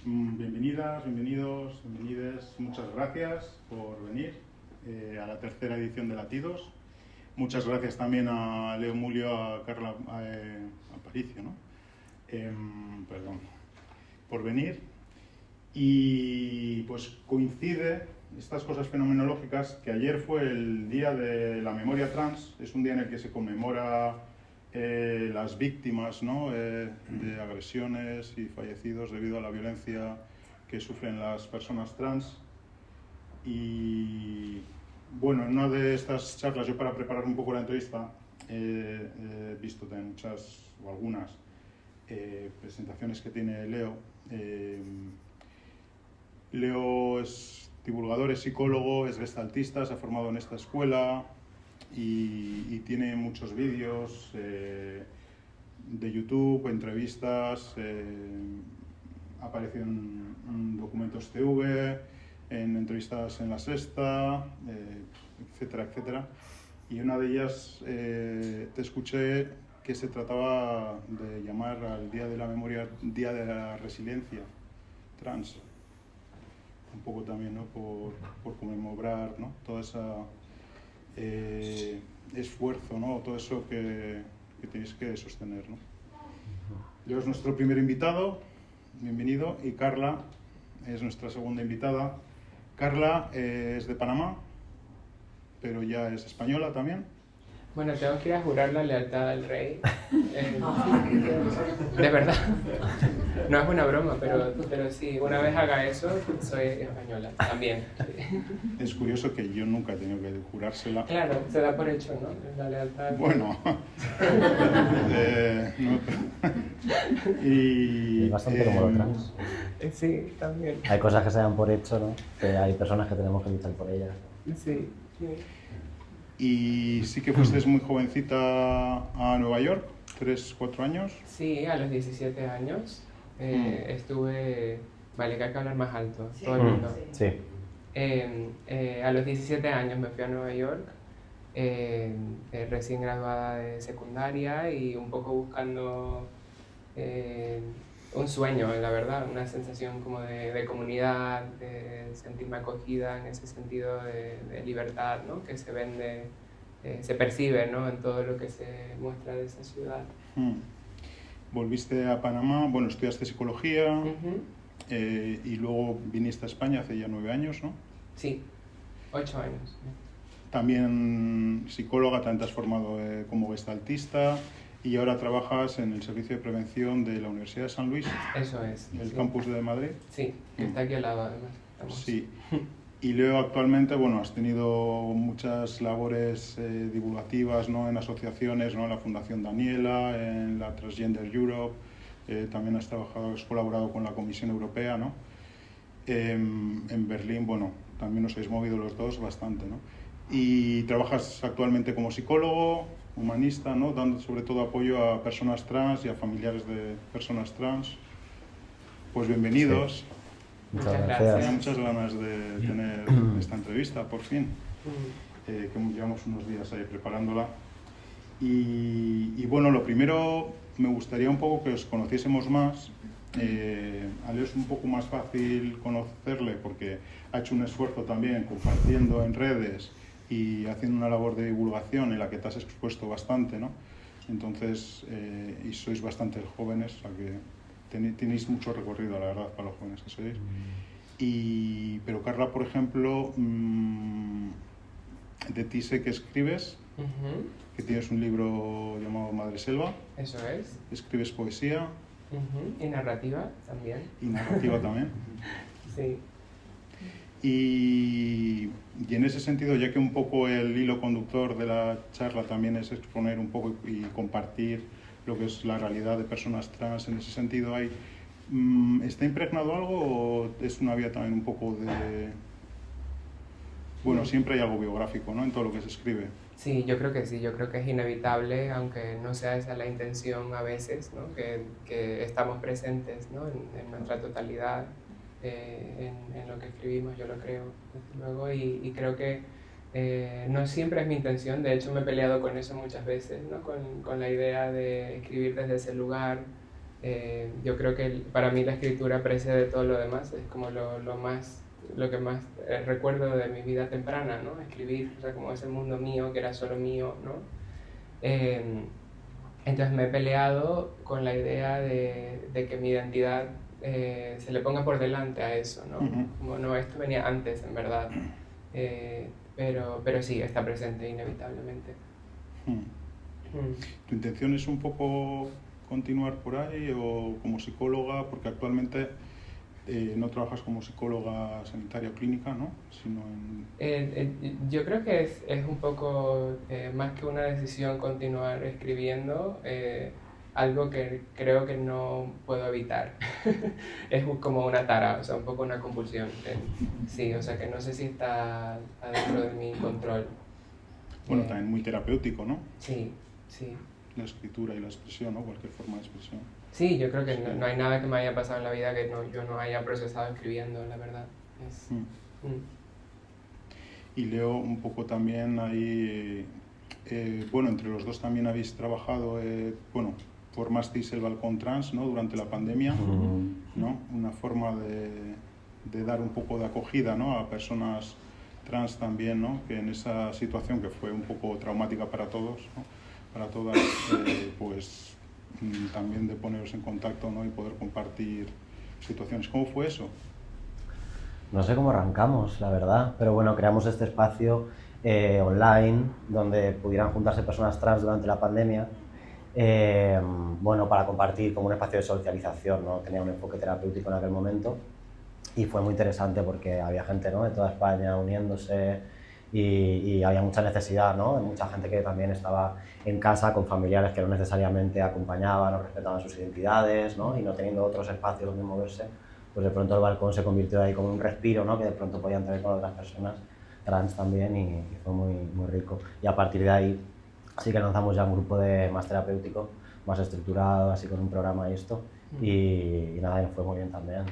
Bienvenidas, bienvenidos, bienvenides. Muchas gracias por venir a la tercera edición de Latidos. Muchas gracias también a Leo Mulio, a Carla Aparicio, ¿no? Perdón, por venir. Y pues coincide estas cosas fenomenológicas que ayer fue el Día de la Memoria Trans. Es un día en el que se conmemora las víctimas, ¿no? De agresiones y fallecidos debido a la violencia que sufren las personas trans. Y bueno, en una de estas charlas, yo para preparar un poco la entrevista, he visto también muchas o algunas presentaciones que tiene Leo. Leo es divulgador, es psicólogo, es gestaltista, se ha formado en esta escuela y tiene muchos vídeos de YouTube, entrevistas, ha aparecido en documentos TV, en entrevistas en La Sexta, etcétera, etcétera. Y una de ellas te escuché que se trataba de llamar al Día de la Memoria, Día de la Resiliencia Trans. Un poco también, ¿no? por conmemorar, ¿no? Todo ese esfuerzo, ¿no? Todo eso que tenéis que sostener, ¿no? Leo es nuestro primer invitado, bienvenido, y Carla es nuestra segunda invitada. Carla es de Panamá, pero ya es española también. Bueno, tengo que ir a jurar la lealtad al rey. De verdad. No es una broma, pero sí, una vez haga eso, soy española también. Sí. Es curioso que yo nunca he tenido que jurársela. Claro, se da por hecho, ¿no? La lealtad. Bueno. No. Y es bastante como lo trans. Sí, también. Hay cosas que se dan por hecho, ¿no? Que hay personas que tenemos que luchar por ellas. Sí, sí. Y sí que fuiste muy jovencita a Nueva York, 3-4 años. Sí, a los 17 años estuve... Vale, que hay que hablar más alto, sí. Todo el mundo. Sí. A los 17 años me fui a Nueva York, recién graduada de secundaria y un poco buscando un sueño, la verdad, una sensación como de comunidad, de sentirme acogida en ese sentido de libertad, ¿no? Que se vende, se percibe, ¿no? En todo lo que se muestra de esa ciudad. Volviste a Panamá, bueno, estudiaste psicología y luego viniste a España hace ya 9 años, ¿no? Sí, 8 años. También psicóloga, también te has formado como gestaltista. Y ahora trabajas en el Servicio de Prevención de la Universidad de San Luis. Eso es. El campus de Madrid. Sí, que está aquí al lado además. Estamos. Sí. Y Leo, actualmente, bueno, has tenido muchas labores divulgativas, ¿no? En asociaciones, ¿no? En la Fundación Daniela, en la Transgender Europe, también has colaborado con la Comisión Europea, ¿no? En Berlín, bueno, también os habéis movido los dos bastante, ¿no? Y trabajas actualmente como psicólogo, humanista, ¿no? Dando sobre todo apoyo a personas trans y a familiares de personas trans. Pues bienvenidos. Sí. Muchas gracias. Tenía muchas ganas de tener esta entrevista, por fin, que llevamos unos días ahí preparándola. Y bueno, lo primero, me gustaría un poco que os conociésemos más. A Leo es un poco más fácil conocerle porque ha hecho un esfuerzo también compartiendo en redes y haciendo una labor de divulgación en la que te has expuesto bastante, ¿no? Entonces, y sois bastante jóvenes, o sea que tenéis mucho recorrido, la verdad, para los jóvenes que sois. Pero Carla, por ejemplo, de ti sé que escribes, que tienes un libro llamado Madre Selva. Eso es. Escribes poesía. Y narrativa también. Y narrativa también. Sí. Y en ese sentido, ya que un poco el hilo conductor de la charla también es exponer un poco y compartir lo que es la realidad de personas trans, en ese sentido, ¿está impregnado algo o es una vía también un poco de... Bueno, siempre hay algo biográfico, ¿no? En todo lo que se escribe. Sí, yo creo que sí, yo creo que es inevitable, aunque no sea esa la intención a veces, ¿no? Que estamos presentes, ¿no? En nuestra totalidad. En lo que escribimos, yo lo creo, desde luego, y creo que no siempre es mi intención. De hecho me he peleado con eso muchas veces, ¿no? Con la idea de escribir desde ese lugar, Yo creo que para mí la escritura precede todo lo demás, es como lo que más recuerdo de mi vida temprana, ¿no? Escribir, o sea, como ese mundo mío que era solo mío, ¿no? Entonces me he peleado con la idea de que mi identidad se le ponga por delante a eso, ¿no? Como no, esto venía antes, en verdad. Pero sí, está presente inevitablemente. ¿Tu intención es un poco continuar por ahí o como psicóloga? Porque actualmente no trabajas como psicóloga sanitaria o clínica, ¿no? Sino yo creo que es un poco más que una decisión continuar escribiendo, algo que creo que no puedo evitar. Es como una tara, o sea, un poco una compulsión. Sí, o sea, que no sé si está dentro de mi control. Bueno, también muy terapéutico, ¿no? Sí, sí. La escritura y la expresión, ¿no? Cualquier forma de expresión. Sí, yo creo que no hay nada que me haya pasado en la vida que yo no haya procesado escribiendo, la verdad. Y leo un poco también ahí, bueno, entre los dos también habéis trabajado, bueno, formasteis el balcón trans, ¿no? Durante la pandemia, ¿no? Una forma de dar un poco de acogida, ¿no? A personas trans también, ¿no? Que en esa situación que fue un poco traumática para todos, ¿no? Para todas, pues también de poneros en contacto, ¿no? Y poder compartir situaciones. ¿Cómo fue eso? No sé cómo arrancamos, la verdad, pero bueno, creamos este espacio online donde pudieran juntarse personas trans durante la pandemia, bueno, para compartir como un espacio de socialización, ¿no? Tenía un enfoque terapéutico en aquel momento y fue muy interesante porque había gente, ¿no? De toda España uniéndose y había mucha necesidad, ¿no? Mucha gente que también estaba en casa con familiares que no necesariamente acompañaban o respetaban sus identidades, ¿no? Y no teniendo otros espacios donde moverse, pues de pronto el balcón se convirtió ahí como un respiro, ¿no? Que de pronto podían tener con otras personas trans también y fue muy, muy rico. Y a partir de ahí sí que lanzamos ya un grupo más terapéutico, más estructurado, así con un programa y esto. Y nada, y nos fue muy bien también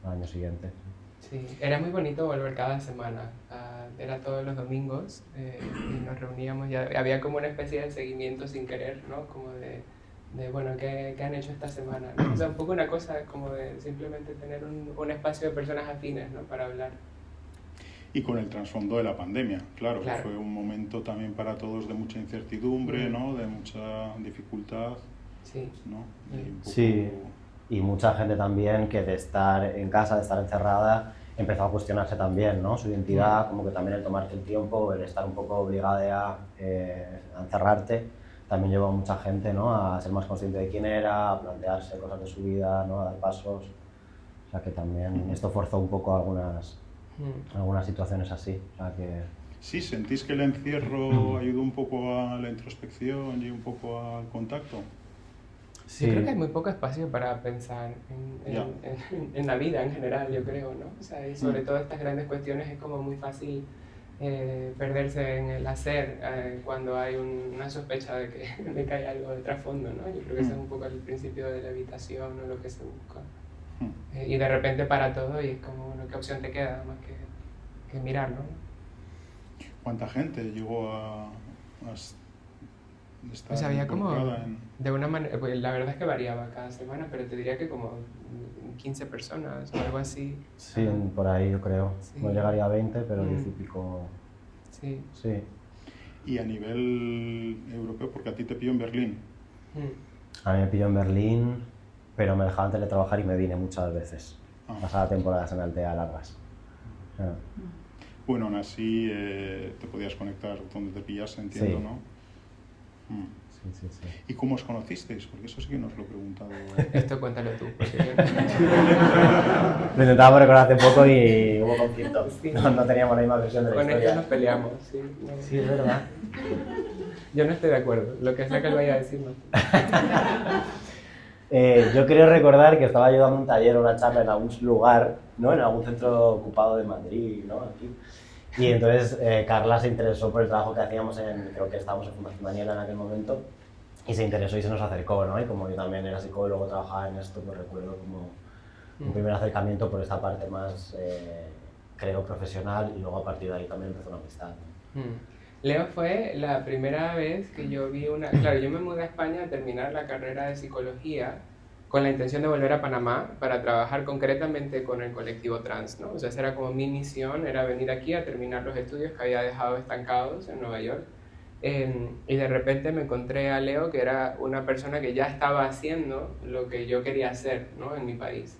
al año siguiente. Sí, era muy bonito volver cada semana. Era todos los domingos y nos reuníamos. Y había como una especie de seguimiento sin querer, ¿no? Como de bueno, ¿qué han hecho esta semana? ¿No? O sea, un poco una cosa como de simplemente tener un espacio de personas afines, ¿no? Para hablar. Y con el trasfondo de la pandemia, claro, que fue un momento también para todos de mucha incertidumbre, ¿no? De mucha dificultad, sí. ¿no? Sí, y mucha gente también que de estar en casa, de estar encerrada, empezó a cuestionarse también, ¿no? Su identidad, como que también el tomarte el tiempo, el estar un poco obligada a encerrarte, también llevó a mucha gente, ¿no? A ser más consciente de quién era, a plantearse cosas de su vida, ¿no? A dar pasos. O sea que también esto forzó un poco algunas situaciones así. O sea que... Sí, ¿sentís que el encierro ayudó un poco a la introspección y un poco al contacto? Sí. Yo creo que hay muy poco espacio para pensar en la vida en general, yo creo, ¿no? O sea, y sobre todo estas grandes cuestiones es como muy fácil perderse en el hacer cuando hay una sospecha de que hay algo de trasfondo, ¿no? Yo creo que ese es un poco el principio de la evitación o lo que se busca. Y de repente para todo y es como, bueno, ¿qué opción te queda más que mirarlo, ¿no? ¿Cuánta gente llegó a estar pues había como, en...? de una manera, pues la verdad es que variaba cada semana, pero te diría que como 15 personas o algo así. Sí, por ahí yo creo. Sí. No llegaría a 20, pero 10 y pico. Sí. Sí. Y a nivel europeo, porque a ti te pilló en Berlín. A mí me pilló en Berlín, pero me dejaban teletrabajar y me vine muchas veces. Pasaba temporadas en Altea largas. Bueno, aún así te podías conectar donde te pillase, entiendo, ¿no? Sí. ¿Y cómo os conocisteis? Porque eso sí que no os lo he preguntado. Esto cuéntalo tú. Porque Lo intentábamos recordar hace poco y hubo conflicto. Sí. No teníamos la misma versión de la con historia. esto nos peleamos, sí. No. Sí, es verdad. Yo no estoy de acuerdo. Lo que sea que él vaya a decir, no. Yo quiero recordar que estaba yo dando un taller o una charla en algún lugar, ¿no? En algún centro ocupado de Madrid, ¿no? Aquí. Y entonces Carla se interesó por el trabajo que hacíamos creo que estábamos en Fundación Daniela en aquel momento, y se interesó y se nos acercó, ¿no? Y como yo también era psicólogo, trabajaba en esto, pues recuerdo como un primer acercamiento por esta parte más, creo, profesional, y luego a partir de ahí también empezó una amistad, ¿no? Leo fue la primera vez que yo vi una... Claro, yo me mudé a España a terminar la carrera de psicología con la intención de volver a Panamá para trabajar concretamente con el colectivo trans, ¿no? O sea, esa era como mi misión, era venir aquí a terminar los estudios que había dejado estancados en Nueva York. Y de repente me encontré a Leo, que era una persona que ya estaba haciendo lo que yo quería hacer, ¿no? En mi país.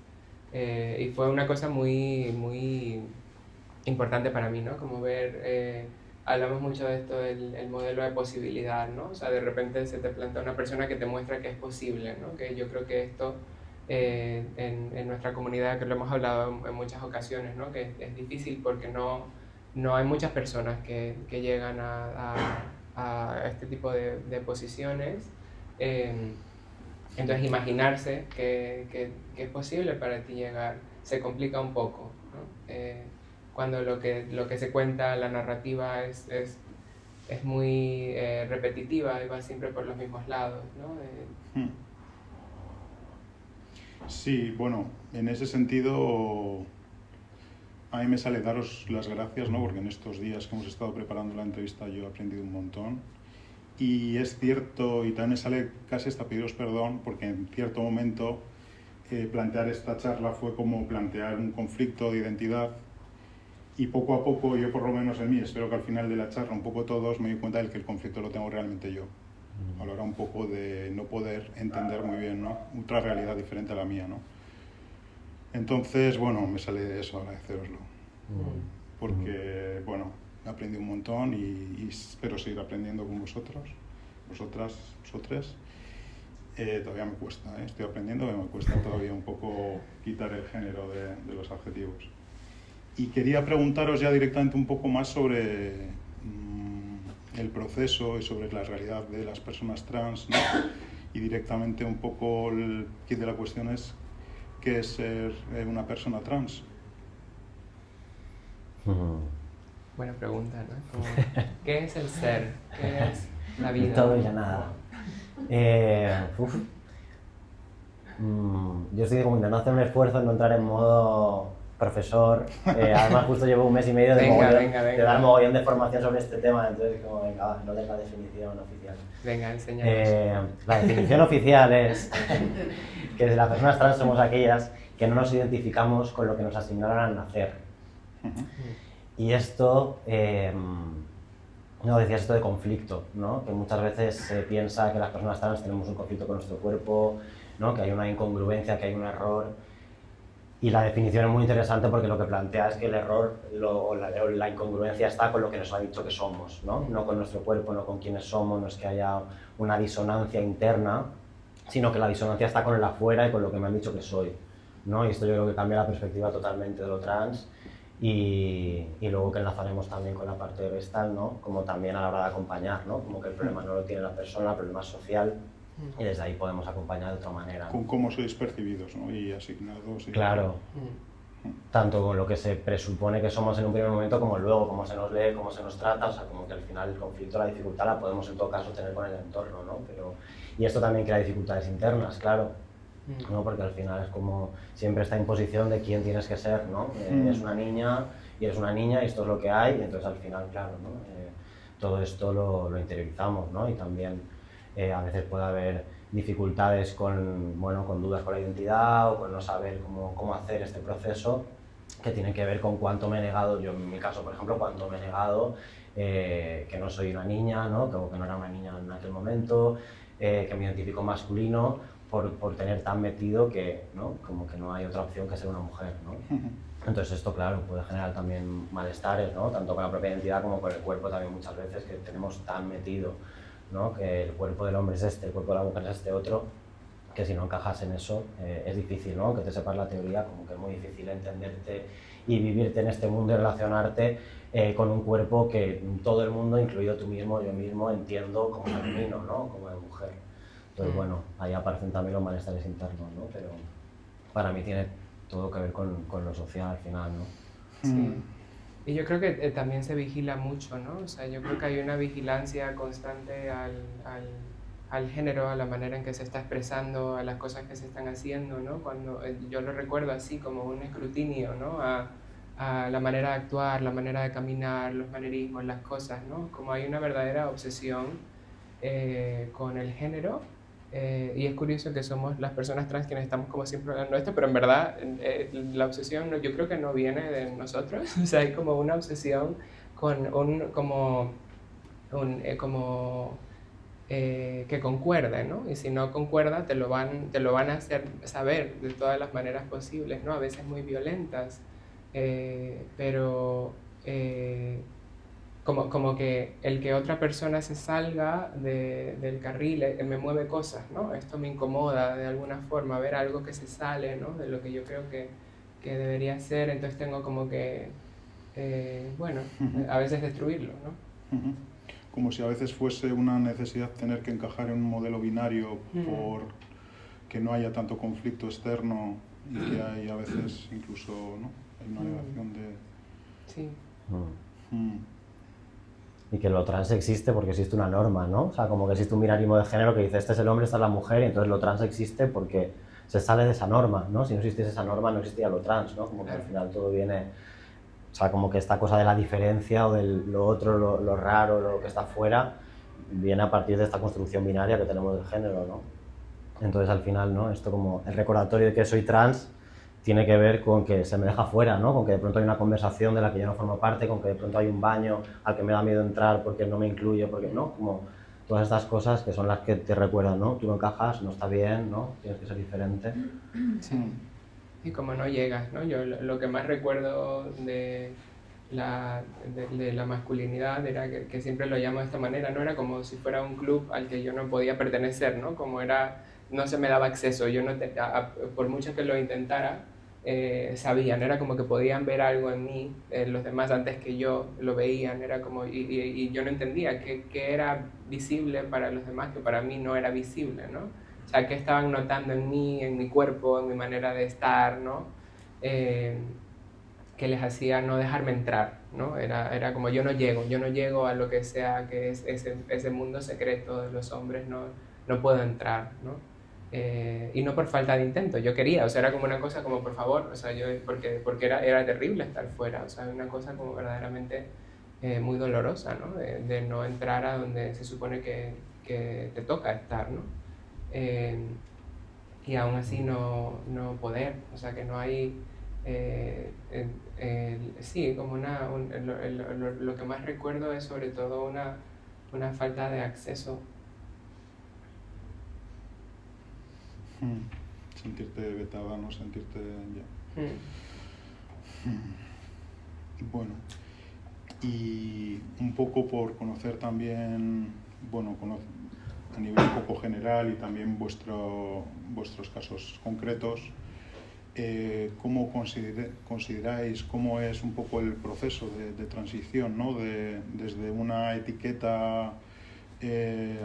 Y fue una cosa muy, muy importante para mí, ¿no? Como ver, hablamos mucho de esto, el modelo de posibilidad, ¿no? O sea, de repente se te plantea una persona que te muestra que es posible, ¿no? Que yo creo que esto en nuestra comunidad, que lo hemos hablado en muchas ocasiones, ¿no? Que es difícil porque no hay muchas personas que llegan a este tipo de posiciones. Entonces imaginarse que es posible para ti llegar se complica un poco, ¿no? Cuando lo que se cuenta, la narrativa es muy repetitiva y va siempre por los mismos lados, ¿no? Sí, bueno, en ese sentido a mí me sale daros las gracias, ¿no? Porque en estos días que hemos estado preparando la entrevista yo he aprendido un montón. Y es cierto, y también me sale casi hasta pediros perdón, porque en cierto momento plantear esta charla fue como plantear un conflicto de identidad. Y poco a poco, yo por lo menos en mí, espero que al final de la charla, un poco todos, me di cuenta de que el conflicto lo tengo realmente yo. Hablar un poco de no poder entender muy bien, ¿no? Otra realidad diferente a la mía, ¿no? Entonces, bueno, me sale eso, agradeceroslo. Porque, bueno, he aprendido un montón y espero seguir aprendiendo con vosotros, vosotras, vosotres. Todavía me cuesta, estoy aprendiendo, pero me cuesta todavía un poco quitar el género de los adjetivos. Y quería preguntaros ya directamente un poco más sobre el proceso y sobre la realidad de las personas trans, ¿no? Y directamente un poco el kit de la cuestión es ¿qué es ser una persona trans? Buena pregunta, ¿no? Como, ¿qué es el ser? ¿Qué es la vida? Y todo y la nada. Yo estoy como intentando hacer un esfuerzo en no entrar en modo profesor. Además justo llevo un mes y medio de dar mogollón de formación sobre este tema, entonces como venga, va, no tengo la definición oficial. Venga, enséñanos. La definición oficial es que las personas trans somos aquellas que no nos identificamos con lo que nos asignaron al nacer. Y esto, no decías esto de conflicto, ¿no? Que muchas veces se piensa que las personas trans tenemos un conflicto con nuestro cuerpo, ¿no? Que hay una incongruencia, que hay un error. Y la definición es muy interesante porque lo que plantea es que el error, la incongruencia está con lo que nos ha dicho que somos, ¿no? No con nuestro cuerpo, no con quiénes somos, no es que haya una disonancia interna, sino que la disonancia está con el afuera y con lo que me han dicho que soy, ¿no? Y esto yo creo que cambia la perspectiva totalmente de lo trans y luego que enlazaremos también con la parte de Gestal, ¿no? Como también a la hora de acompañar, ¿no? Como que el problema no lo tiene la persona, el problema es social. Y desde ahí podemos acompañar de otra manera. Con cómo sois percibidos, ¿no? Y asignados. Claro. Tanto con lo que se presupone que somos en un primer momento como luego, cómo se nos lee, cómo se nos trata, o sea, como que al final el conflicto, la dificultad la podemos en todo caso tener con el entorno, ¿no? Y esto también crea dificultades internas, claro, ¿no? Porque al final es como siempre esta imposición de quién tienes que ser, ¿no? Eres una niña y eres una niña y esto es lo que hay, y entonces al final, claro, ¿no? Todo esto lo interiorizamos, ¿no? Y también a veces puede haber dificultades con dudas con la identidad o con no saber cómo hacer este proceso que tiene que ver con cuánto me he negado, yo en mi caso por ejemplo, cuánto me he negado que no soy una niña, ¿no? Que no era una niña en aquel momento, que me identifico masculino por tener tan metido que, ¿no? Como que no hay otra opción que ser una mujer, ¿no? Entonces esto, claro, puede generar también malestares, ¿no? Tanto con la propia identidad como con el cuerpo también muchas veces que tenemos tan metido, ¿no? Que el cuerpo del hombre es este, el cuerpo de la mujer es este otro, que si no encajas en eso es difícil, ¿no? Que te sepas la teoría, como que es muy difícil entenderte y vivirte en este mundo y relacionarte con un cuerpo que todo el mundo, incluido tú mismo, yo mismo, entiendo como femenino, ¿no? Como de mujer. Entonces, bueno, ahí aparecen también los malestares internos, ¿no? Pero para mí tiene todo que ver con lo social al final, ¿no? Sí. Y yo creo que también se vigila mucho, ¿no? O sea, yo creo que hay una vigilancia constante al género, a la manera en que se está expresando, a las cosas que se están haciendo, ¿no? Cuando yo lo recuerdo así como un escrutinio, ¿no? A la manera de actuar, la manera de caminar, los manerismos, las cosas, ¿no? Como hay una verdadera obsesión con el género Y es curioso que somos las personas trans quienes estamos como siempre hablando de esto, pero en verdad la obsesión yo creo que no viene de nosotros. O sea, hay como una obsesión con que concuerde, ¿no? Y si no concuerda, te lo van a hacer saber de todas las maneras posibles, ¿no? A veces muy violentas, pero como que el que otra persona se salga del carril me mueve cosas, ¿no? Esto me incomoda de alguna forma, ver algo que se sale, ¿no? De lo que yo creo que debería ser, entonces tengo como que, bueno, a veces destruirlo, ¿no? Como si a veces fuese una necesidad tener que encajar en un modelo binario por que no haya tanto conflicto externo y que hay a veces incluso, ¿no? Hay una negación de... Sí. Y que lo trans existe porque existe una norma, ¿no? O sea, como que existe un binarismo de género que dice este es el hombre, esta es la mujer, y entonces lo trans existe porque se sale de esa norma, ¿no? Si no existiese esa norma no existiría lo trans, ¿no? Como que al final todo viene... O sea, como que esta cosa de la diferencia o de lo otro, lo raro, lo que está fuera, viene a partir de esta construcción binaria que tenemos del género, ¿no? Entonces al final, ¿no? Esto como el recordatorio de que soy trans tiene que ver con que se me deja fuera, ¿no? Con que de pronto hay una conversación de la que yo no formo parte, con que de pronto hay un baño al que me da miedo entrar porque no me incluye, porque no, como todas estas cosas que son las que te recuerdan, ¿no? Tú no encajas, no está bien, ¿no? Tienes que ser diferente. Sí. Y como no llegas, ¿no? Yo lo que más recuerdo de la masculinidad era que siempre lo llamo de esta manera, ¿no? Era como si fuera un club al que yo no podía pertenecer, ¿no? Como era, no se me daba acceso, yo no por mucho que lo intentara, sabían, era como que podían ver algo en mí, los demás antes que yo lo veían, era como, y yo no entendía qué era visible para los demás que para mí no era visible, ¿no? O sea, qué estaban notando en mí, en mi cuerpo, en mi manera de estar, ¿no? Que les hacía no dejarme entrar, ¿no? Era como yo no llego a lo que sea que es ese mundo secreto de los hombres, no puedo entrar, ¿no? Y no por falta de intento, yo quería, o sea, era como una cosa como por favor, o sea, porque era terrible estar fuera, o sea, una cosa como verdaderamente muy dolorosa, ¿no? De no entrar a donde se supone que te toca estar, ¿no? Y aún así no poder, o sea, que no hay... sí, como lo que más recuerdo es sobre todo una falta de acceso. Sentirte vetada, no sentirte ya. Bueno, y un poco por conocer también, bueno, a nivel un poco general y también vuestros casos concretos, ¿cómo consideráis cómo es un poco el proceso de transición, ¿no? Desde una etiqueta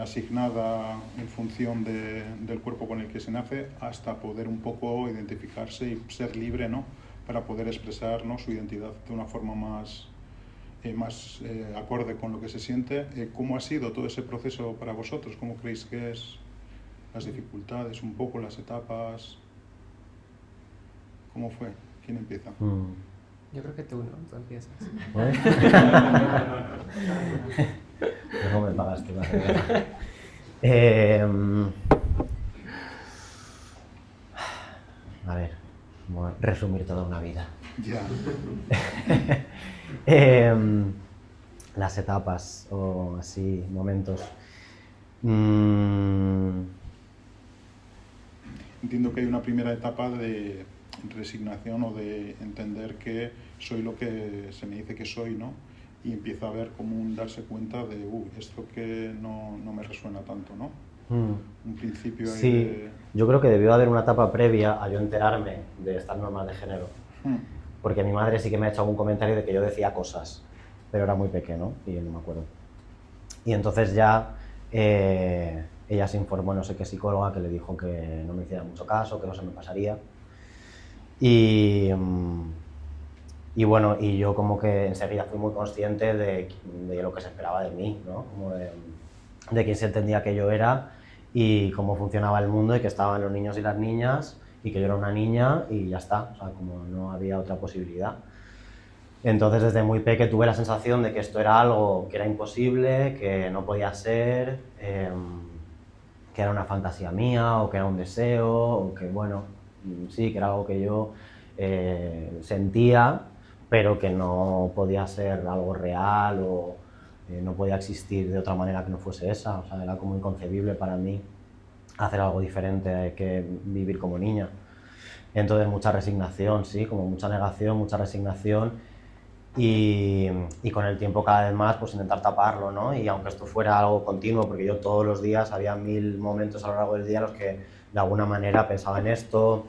asignada en función del cuerpo con el que se nace hasta poder un poco identificarse y ser libre, ¿no? Para poder expresar, ¿no? Su identidad de una forma más acorde con lo que se siente? ¿Cómo ha sido todo ese proceso para vosotros? ¿Cómo creéis que es? Las dificultades, un poco las etapas. ¿Cómo fue? ¿Quién empieza? Yo creo que tú, ¿no? Tú empiezas. No me pagaste, a ver, voy a resumir toda una vida. Ya. Las etapas o así, momentos. Entiendo que hay una primera etapa de resignación o de entender que soy lo que se me dice que soy, ¿no? Y empieza a haber como un darse cuenta de, esto que no me resuena tanto, ¿no? Un principio ahí sí, yo creo que debió haber una etapa previa a yo enterarme de estas normas de género. Porque mi madre sí que me ha hecho algún comentario de que yo decía cosas, pero era muy pequeño y yo no me acuerdo. Y entonces ya ella se informó, no sé qué psicóloga, que le dijo que no me hiciera mucho caso, que no se me pasaría. Y bueno, y yo como que enseguida fui muy consciente de lo que se esperaba de mí, ¿no? Como de quién se entendía que yo era y cómo funcionaba el mundo y que estaban los niños y las niñas y que yo era una niña y ya está, o sea, como no había otra posibilidad. Entonces desde muy pequeño tuve la sensación de que esto era algo que era imposible, que no podía ser, que que era una fantasía mía o que era un deseo o que, bueno, sí, que era algo que yo sentía, pero que no podía ser algo real o no podía existir de otra manera que no fuese esa. O sea, era como inconcebible para mí hacer algo diferente que vivir como niña. Entonces mucha resignación, sí, como mucha negación, mucha resignación y con el tiempo cada vez más pues intentar taparlo, ¿no? Y aunque esto fuera algo continuo, porque yo todos los días había 1000 momentos a lo largo del día en los que de alguna manera pensaba en esto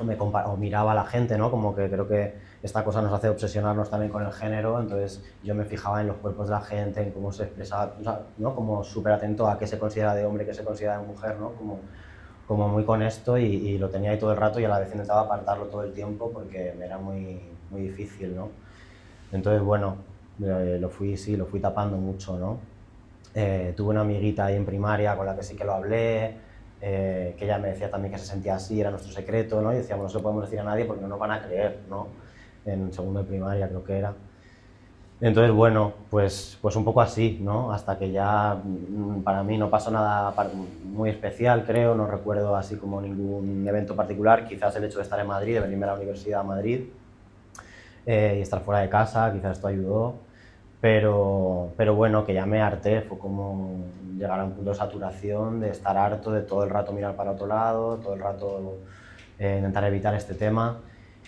o miraba a la gente, ¿no? Como que creo que esta cosa nos hace obsesionarnos también con el género, entonces yo me fijaba en los cuerpos de la gente, en cómo se expresaba, o sea, ¿no? Como súper atento a qué se considera de hombre, qué se considera de mujer, ¿no? Como muy con esto y lo tenía ahí todo el rato y a la vez intentaba apartarlo todo el tiempo porque me era muy, muy difícil, ¿no? Entonces, bueno, lo fui tapando mucho, ¿no? Tuve una amiguita ahí en primaria con la que sí que lo hablé, que ella me decía también que se sentía así, era nuestro secreto, ¿no? Y decíamos, no se lo podemos decir a nadie porque no nos van a creer, ¿no? En segundo de primaria creo que era. Entonces, bueno, pues un poco así, ¿no? Hasta que ya para mí no pasó nada muy especial, creo, no recuerdo así como ningún evento particular, quizás el hecho de estar en Madrid, de venirme a la universidad a Madrid y estar fuera de casa, quizás esto ayudó, pero bueno, que ya me harté, fue como llegar a un punto de saturación, de estar harto, de todo el rato mirar para otro lado, todo el rato intentar evitar este tema.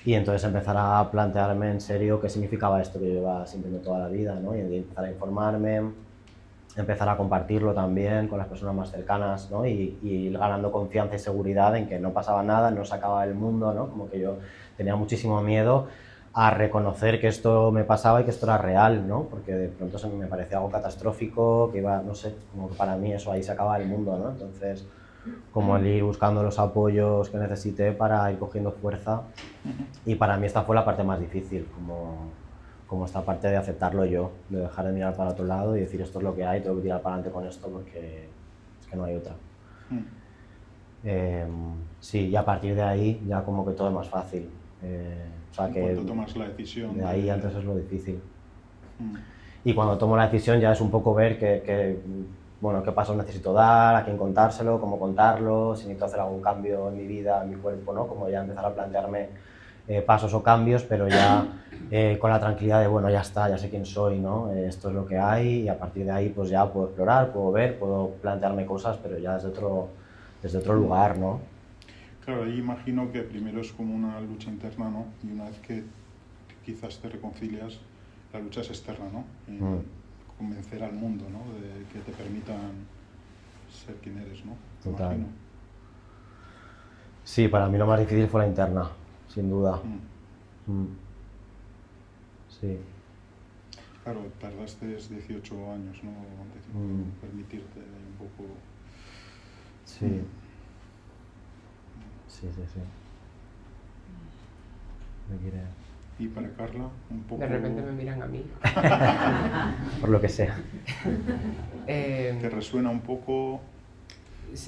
Y entonces empezar a plantearme en serio qué significaba esto que yo llevaba sintiendo toda la vida, ¿no? Y empezar a informarme, empezar a compartirlo también con las personas más cercanas, ¿no? Y ir ganando confianza y seguridad en que no pasaba nada, no se acababa el mundo, ¿no? Como que yo tenía muchísimo miedo a reconocer que esto me pasaba y que esto era real, ¿no? Porque de pronto me parecía algo catastrófico, que iba, no sé, como que para mí eso ahí se acababa el mundo, ¿no? Entonces, como el ir buscando los apoyos que necesité para ir cogiendo fuerza. Y para mí esta fue la parte más difícil, como esta parte de aceptarlo yo, de dejar de mirar para otro lado y decir esto es lo que hay, tengo que tirar para adelante con esto porque es que no hay otra. Sí, y a partir de ahí ya como que todo es más fácil. O sea que cuando tomas la decisión de ahí antes es lo difícil. Y cuando tomo la decisión ya es un poco ver bueno, qué pasos necesito dar, a quién contárselo, cómo contarlo, si necesito hacer algún cambio en mi vida, en mi cuerpo, ¿no? Como ya empezar a plantearme pasos o cambios, pero ya con la tranquilidad de, bueno, ya está, ya sé quién soy, ¿no? Esto es lo que hay y a partir de ahí pues ya puedo explorar, puedo ver, puedo plantearme cosas, pero ya desde otro lugar, ¿no? Claro, ahí imagino que primero es como una lucha interna, ¿no? Y una vez que quizás te reconcilias, la lucha es externa, ¿no? Convencer al mundo, ¿no? De que te permitan ser quien eres, ¿no? Total. Imagino. Sí, para mí lo más difícil fue la interna, sin duda. Sí. Claro, tardaste 18 años, ¿no? En permitirte un poco... Sí. Sí. Me quiere... Y para Carla, un poco... De repente me miran a mí. Por lo que sea. ¿Te resuena un poco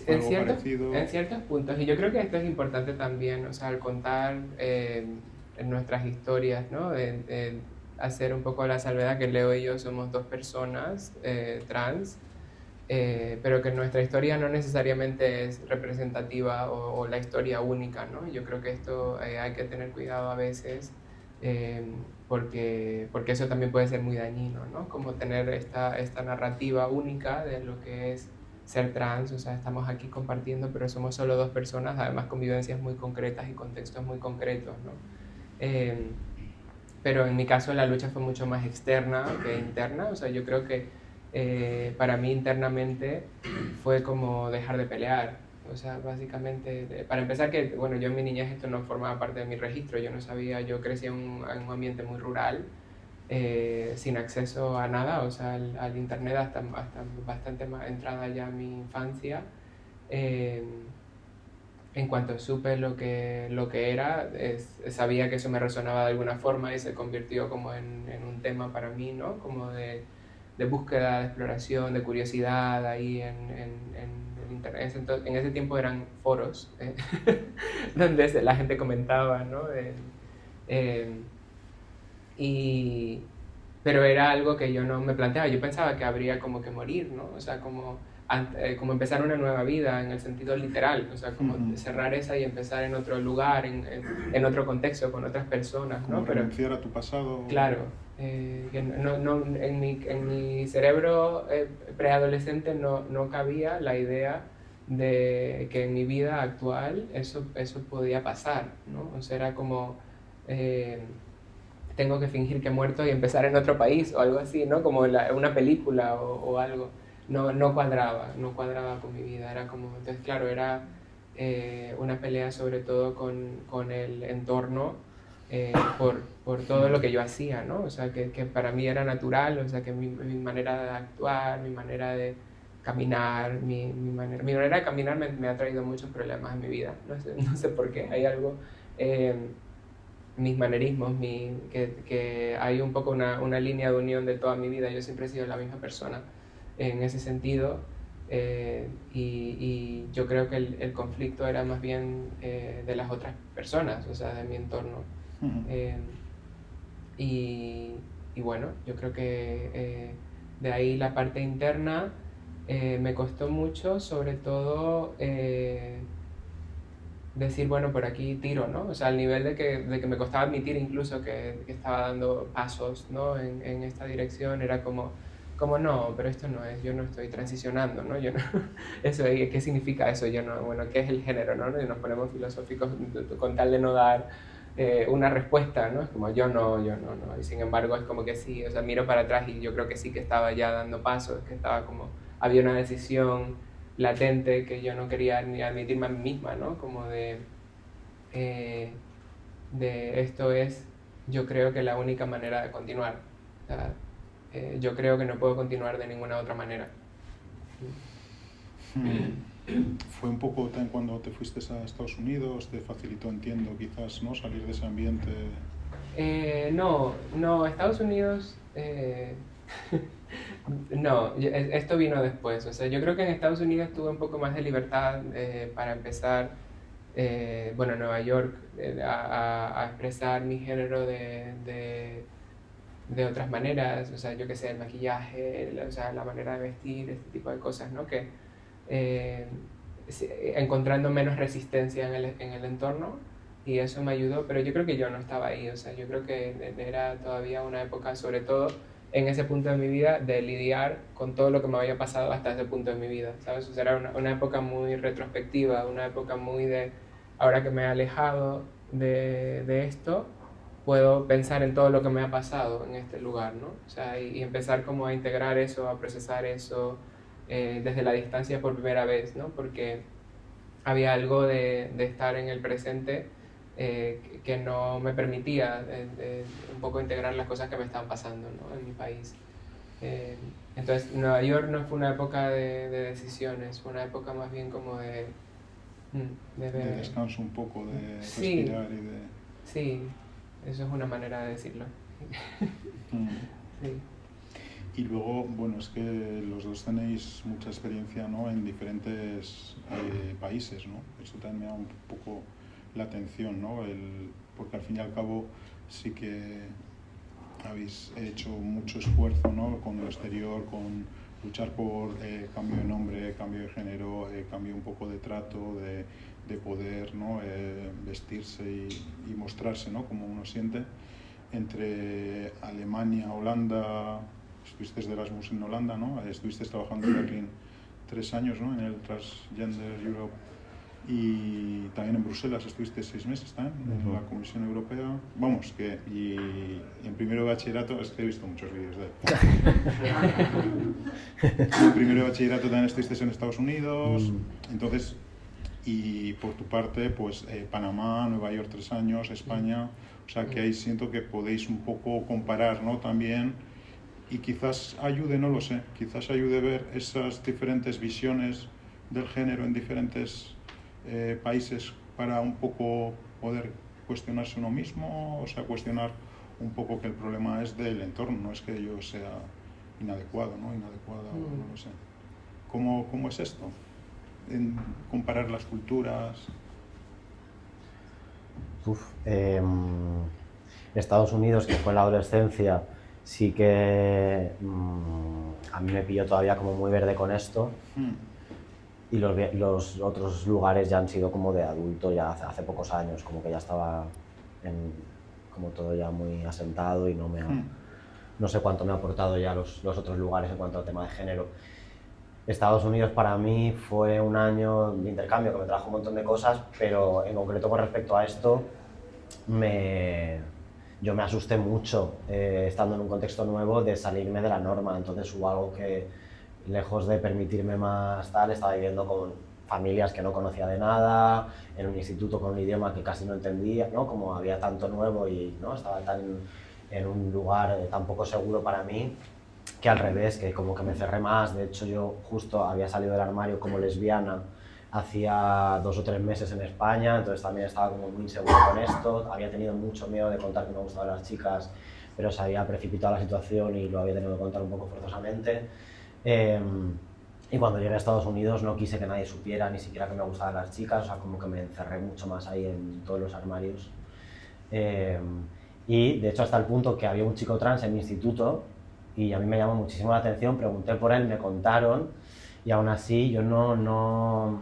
en algo parecido? En ciertos puntos. Y yo creo que esto es importante también, o sea, al contar en nuestras historias, ¿no? Hacer un poco la salvedad que Leo y yo somos dos personas trans, pero que nuestra historia no necesariamente es representativa o la historia única, ¿no? Yo creo que esto hay que tener cuidado a veces. Porque eso también puede ser muy dañino, ¿no? Como tener esta narrativa única de lo que es ser trans, o sea, estamos aquí compartiendo, pero somos solo dos personas, además con vivencias muy concretas y contextos muy concretos, ¿no? Pero en mi caso la lucha fue mucho más externa que interna, o sea, yo creo que para mí internamente fue como dejar de pelear. O sea, básicamente, para empezar que, bueno, yo en mi niñez esto no formaba parte de mi registro, yo no sabía, yo crecí en un ambiente muy rural, sin acceso a nada, o sea, al internet hasta bastante más entrada ya mi infancia. En cuanto supe lo que era, sabía que eso me resonaba de alguna forma y se convirtió como en un tema para mí, ¿no? Como de búsqueda, de exploración, de curiosidad ahí en internet. En ese tiempo eran foros donde la gente comentaba, ¿no? Pero era algo que yo no me planteaba. Yo pensaba que habría como que morir, ¿no? O sea, como como empezar una nueva vida en el sentido literal, o sea, como cerrar esa y empezar en otro lugar, en otro contexto, con otras personas, ¿no? Como renunciar a tu pasado. Claro, que en mi cerebro preadolescente no cabía la idea de que en mi vida actual eso podía pasar, ¿no? O sea, era como... tengo que fingir que he muerto y empezar en otro país o algo así, ¿no? Como una película o algo. No cuadraba con mi vida. Era como, entonces, claro, era una pelea sobre todo con el entorno por todo lo que yo hacía, ¿no? O sea, que para mí era natural, o sea, que mi manera de actuar, mi manera de caminar, mi manera de caminar me ha traído muchos problemas en mi vida. No sé por qué, hay algo... mis manerismos, que hay un poco una línea de unión de toda mi vida. Yo siempre he sido la misma persona en ese sentido, y yo creo que el conflicto era más bien de las otras personas, o sea, de mi entorno. Y bueno, yo creo que de ahí la parte interna me costó mucho, sobre todo... decir, bueno, por aquí tiro, ¿no? O sea, al nivel de que me costaba admitir incluso que estaba dando pasos, ¿no? En esta dirección, era como no, pero esto no es, yo no estoy transicionando, ¿no? Yo no, eso, ¿qué significa eso? Yo no, bueno, ¿qué es el género, no? Y nos ponemos filosóficos con tal de no dar una respuesta, ¿no? Es como yo no, y sin embargo es como que sí, o sea, miro para atrás y yo creo que sí que estaba ya dando pasos, que estaba como, había una decisión latente que yo no quería ni admitirme a mí misma, ¿no? Como de esto es, yo creo que la única manera de continuar. O sea, yo creo que no puedo continuar de ninguna otra manera. Fue un poco también cuando te fuiste a Estados Unidos, te facilitó, entiendo, quizás, ¿no? Salir de ese ambiente. No, Estados Unidos... No, esto vino después. O sea, yo creo que en Estados Unidos tuve un poco más de libertad para empezar, bueno, en Nueva York, a expresar mi género de otras maneras. O sea, yo qué sé, el maquillaje, o sea, la manera de vestir, este tipo de cosas, ¿no? Que encontrando menos resistencia en el entorno, y eso me ayudó, pero yo creo que yo no estaba ahí. O sea, yo creo que era todavía una época, sobre todo en ese punto de mi vida, de lidiar con todo lo que me había pasado hasta ese punto de mi vida, ¿sabes? O sea, era una época muy retrospectiva, una época muy de, ahora que me he alejado de esto, puedo pensar en todo lo que me ha pasado en este lugar, ¿no? O sea, y empezar como a integrar eso, a procesar eso desde la distancia por primera vez, ¿no? Porque había algo de estar en el presente que no me permitía un poco integrar las cosas que me estaban pasando, ¿no? En mi país. Entonces, Nueva York no fue una época de decisiones, fue una época más bien como de descanso un poco, de sí, respirar y de... Sí, eso es una manera de decirlo. Sí. Y luego, bueno, es que los dos tenéis mucha experiencia, ¿no? En diferentes países, ¿no? Eso también me da un poco la atención, ¿no? Porque al fin y al cabo sí que habéis hecho mucho esfuerzo, ¿no? Con el exterior, con luchar por cambio de nombre, cambio de género, cambio un poco de trato, de poder, ¿no? Vestirse y mostrarse, ¿no? Como uno siente. Entre Alemania, Holanda, estuviste de Erasmus en Holanda, ¿no? Estuviste trabajando en Berlín 3 años, ¿no? En el Transgender Europe, y también en Bruselas estuviste 6 meses también, en la Comisión Europea. Vamos, que y en primero de bachillerato, es que he visto muchos vídeos de él. En primero de bachillerato también estuviste en Estados Unidos, entonces, y por tu parte, pues Panamá, Nueva York 3 años, España, o sea que ahí siento que podéis un poco comparar, ¿no? También, y quizás ayude, no lo sé, quizás ayude a ver esas diferentes visiones del género en diferentes países para un poco poder cuestionarse uno mismo, o sea, cuestionar un poco que el problema es del entorno, no es que yo sea inadecuado, ¿no? Inadecuada, no lo sé. ¿Cómo es esto? En comparar las culturas. Estados Unidos, que fue la adolescencia, sí que a mí me pilló todavía como muy verde con esto. Y los otros lugares ya han sido como de adulto ya hace pocos años, como que ya estaba como todo ya muy asentado y no sé cuánto me ha aportado ya los otros lugares en cuanto al tema de género. Estados Unidos para mí fue un año de intercambio que me trajo un montón de cosas, pero en concreto con respecto a esto, yo me asusté mucho estando en un contexto nuevo de salirme de la norma, entonces hubo algo que, lejos de permitirme más tal, estaba viviendo con familias que no conocía de nada, en un instituto con un idioma que casi no entendía, ¿no? Como había tanto nuevo y ¿no? Estaba en un lugar tan poco seguro para mí, que al revés, que como que me cerré más. De hecho, yo justo había salido del armario como lesbiana hacía 2 o 3 meses en España, entonces también estaba como muy inseguro con esto, había tenido mucho miedo de contar que me gustaban las chicas, pero se había precipitado la situación y lo había tenido que contar un poco forzosamente. Y cuando llegué a Estados Unidos no quise que nadie supiera ni siquiera que me gustaban las chicas, o sea, como que me encerré mucho más ahí en todos los armarios. Y de hecho hasta el punto que había un chico trans en mi instituto y a mí me llamó muchísimo la atención, pregunté por él, me contaron y aún así yo no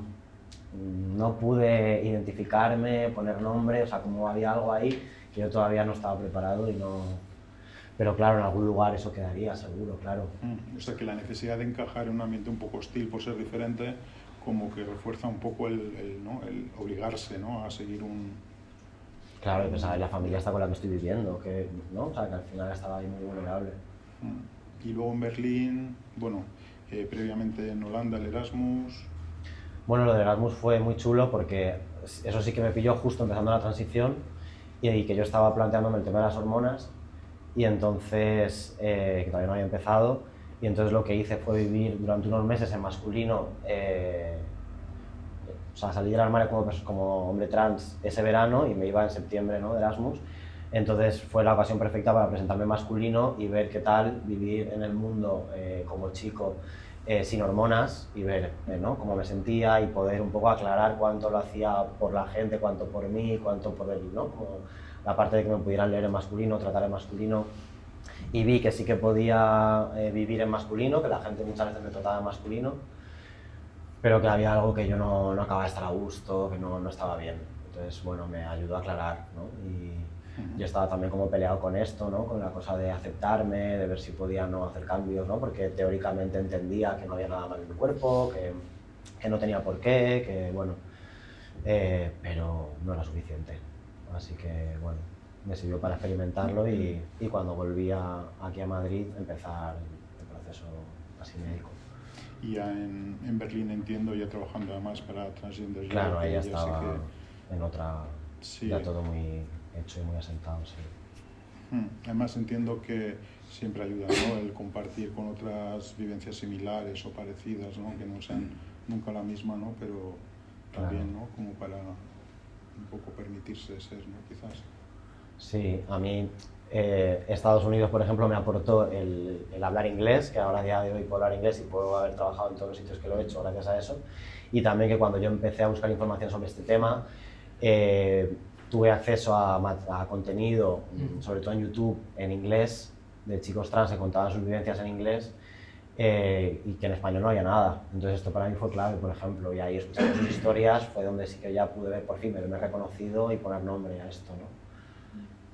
pude identificarme, poner nombre, o sea, como había algo ahí que yo todavía no estaba preparado y no... Pero claro, en algún lugar eso quedaría, seguro, claro. O sea, que la necesidad de encajar en un ambiente un poco hostil por ser diferente, como que refuerza un poco ¿no? el obligarse, ¿no? A seguir un... Claro, y pensaba en la familia hasta con la que estoy viviendo, que, ¿no? O sea, que al final estaba ahí muy vulnerable. Y luego en Berlín, bueno, previamente en Holanda el Erasmus. Bueno, lo de Erasmus fue muy chulo porque eso sí que me pilló justo empezando la transición y que yo estaba planteándome el tema de las hormonas y entonces, que todavía no había empezado, y entonces lo que hice fue vivir durante unos meses en masculino, o sea, salí del armario como hombre trans ese verano y me iba en septiembre, ¿no? de Erasmus. Entonces fue la ocasión perfecta para presentarme masculino y ver qué tal vivir en el mundo como chico sin hormonas y ver ¿no? cómo me sentía y poder un poco aclarar cuánto lo hacía por la gente, cuánto por mí, cuánto por él, ¿no? Como la parte de que me pudieran leer en masculino, tratar en masculino. Y vi que sí que podía vivir en masculino, que la gente muchas veces me trataba en masculino, pero que había algo que yo no acababa de estar a gusto, que no estaba bien. Entonces, bueno, me ayudó a aclarar, ¿no? Y yo estaba también como peleado con esto, ¿no? Con la cosa de aceptarme, de ver si podía no hacer cambios, ¿no? Porque teóricamente entendía que no había nada mal en mi cuerpo, que no tenía por qué, que bueno, pero no era suficiente. Así que, bueno, me sirvió para experimentarlo y cuando volví aquí a Madrid empezar el proceso así médico. Y ya en Berlín entiendo, ya trabajando además para Transgender Europe. Claro, ahí ya estaba en otra, sí. Ya todo muy hecho y muy asentado, sí. Además entiendo que siempre ayuda, ¿no? El compartir con otras vivencias similares o parecidas, ¿no? Que no sean nunca la misma, ¿no? Pero también, ¿no? Como para un poco permitirse ser, ¿no? Quizás. Sí, a mí Estados Unidos, por ejemplo, me aportó el hablar inglés, que ahora a día de hoy puedo hablar inglés y puedo haber trabajado en todos los sitios que lo he hecho gracias a eso. Y también que cuando yo empecé a buscar información sobre este tema, tuve acceso a contenido, sobre todo en YouTube, en inglés, de chicos trans que contaban sus vivencias en inglés y que en español no había nada. Entonces esto para mí fue clave, por ejemplo, y ahí escuchando sus historias fue donde sí que ya pude ver, por fin, verme reconocido y poner nombre a esto, ¿no?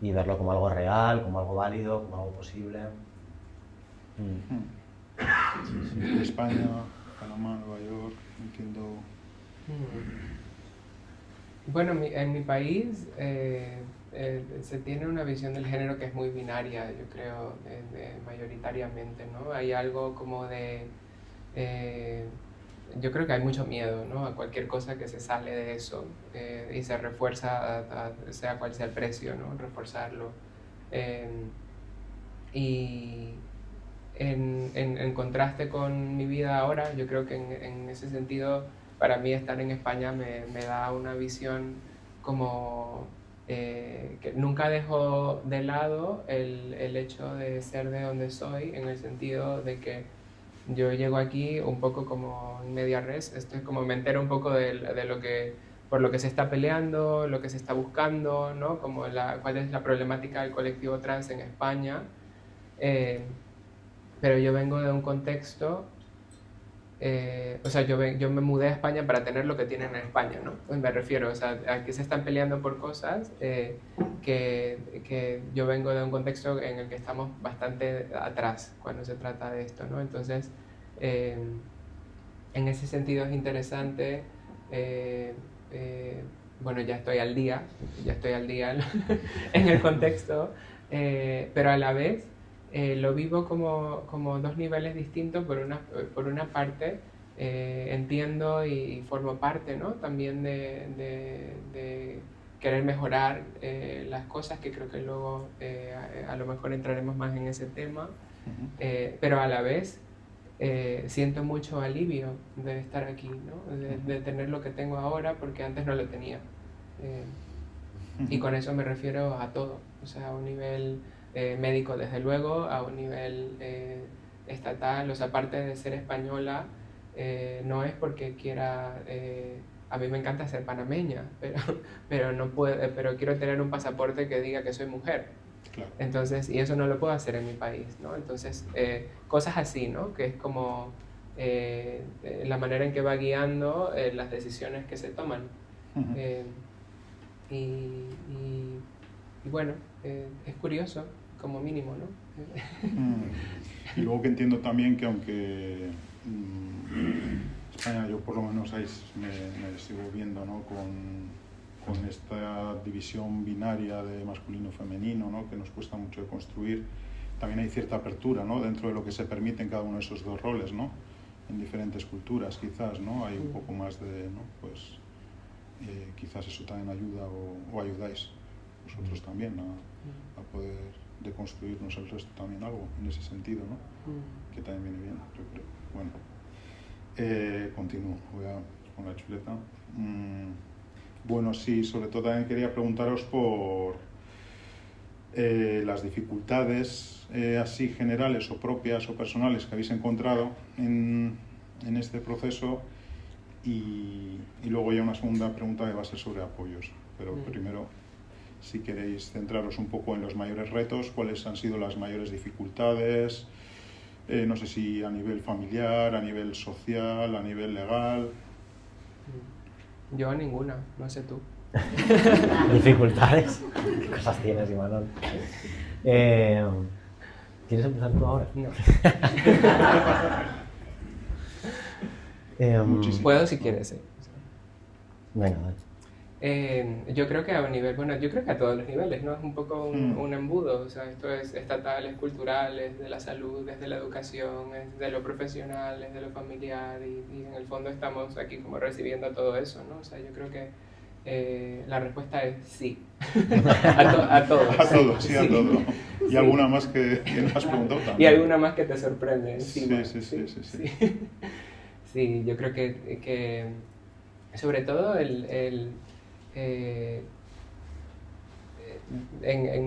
Y verlo como algo real, como algo válido, como algo posible. Sí. España, Panamá, Nueva York, entiendo. Bueno, en mi país se tiene una visión del género que es muy binaria, yo creo, mayoritariamente, ¿no? Hay algo como de... yo creo que hay mucho miedo, ¿no? A cualquier cosa que se sale de eso y se refuerza, sea cual sea el precio, ¿no? Reforzarlo. Y en contraste con mi vida ahora, yo creo que en ese sentido, para mí estar en España me da una visión como que nunca dejo de lado el hecho de ser de donde soy, en el sentido de que yo llego aquí un poco como en media res, esto es como me entero un poco de lo que, por lo que se está peleando, lo que se está buscando, ¿no? Como cuál es la problemática del colectivo trans en España. Eh, pero yo vengo de un contexto, o sea, yo me mudé a España para tener lo que tienen en España, ¿no? Pues me refiero, o sea, aquí se están peleando por cosas que yo vengo de un contexto en el que estamos bastante atrás cuando se trata de esto, ¿no? Entonces, eh, en ese sentido es interesante, bueno, ya estoy al día en el contexto, pero a la vez lo vivo como dos niveles distintos. Por una parte, entiendo y formo parte, ¿no? También de querer mejorar las cosas, que creo que luego a lo mejor entraremos más en ese tema, pero a la vez siento mucho alivio de estar aquí, ¿no? De tener lo que tengo ahora, porque antes no lo tenía. Y con eso me refiero a todo, o sea, a un nivel médico desde luego, a un nivel estatal, o sea, aparte de ser española, no es porque quiera, a mí me encanta ser panameña, pero no puedo, pero quiero tener un pasaporte que diga que soy mujer. Claro. Entonces, y eso no lo puedo hacer en mi país, ¿no? Entonces, cosas así, ¿no? Que es como la manera en que va guiando las decisiones que se toman. Y bueno, es curioso, como mínimo, ¿no? Y luego que entiendo también que aunque España, yo por lo menos ahí me sigo viendo, ¿no? con esta división binaria de masculino-femenino, ¿no? Que nos cuesta mucho de construir, también hay cierta apertura, ¿no? Dentro de lo que se permite en cada uno de esos dos roles, ¿no? En diferentes culturas quizás, ¿no? Hay un poco más de, ¿no? Pues quizás eso también ayuda o ayudáis vosotros también a poder deconstruirnos el resto también algo en ese sentido, ¿no? Que también viene bien, yo creo. Bueno, continúo, voy con la chuleta. Bueno, sí, sobre todo también quería preguntaros por las dificultades así generales o propias o personales que habéis encontrado en este proceso, y luego ya una segunda pregunta que va a ser sobre apoyos, pero primero, si queréis centraros un poco en los mayores retos, cuáles han sido las mayores dificultades, no sé si a nivel familiar, a nivel social, a nivel legal. Yo ninguna, no sé tú. ¿Dificultades? ¿Qué cosas tienes, Imanol? ¿Quieres empezar tú ahora? No. Muchísimo. Puedo si quieres, sí. Venga, dale. Yo creo que a un nivel, bueno, yo creo que a todos los niveles, ¿no? Es un poco un embudo, o sea, esto es estatal, es cultural, es de la salud, es de la educación, es de lo profesional, es de lo familiar, y en el fondo estamos aquí como recibiendo todo eso, ¿no? O sea, yo creo que la respuesta es sí. A todo. A todo, sí, a Sí. todo. ¿Y Sí. alguna más que me has preguntado también? Y alguna más que te sorprende encima. Sí. Sí, yo creo que sobre todo en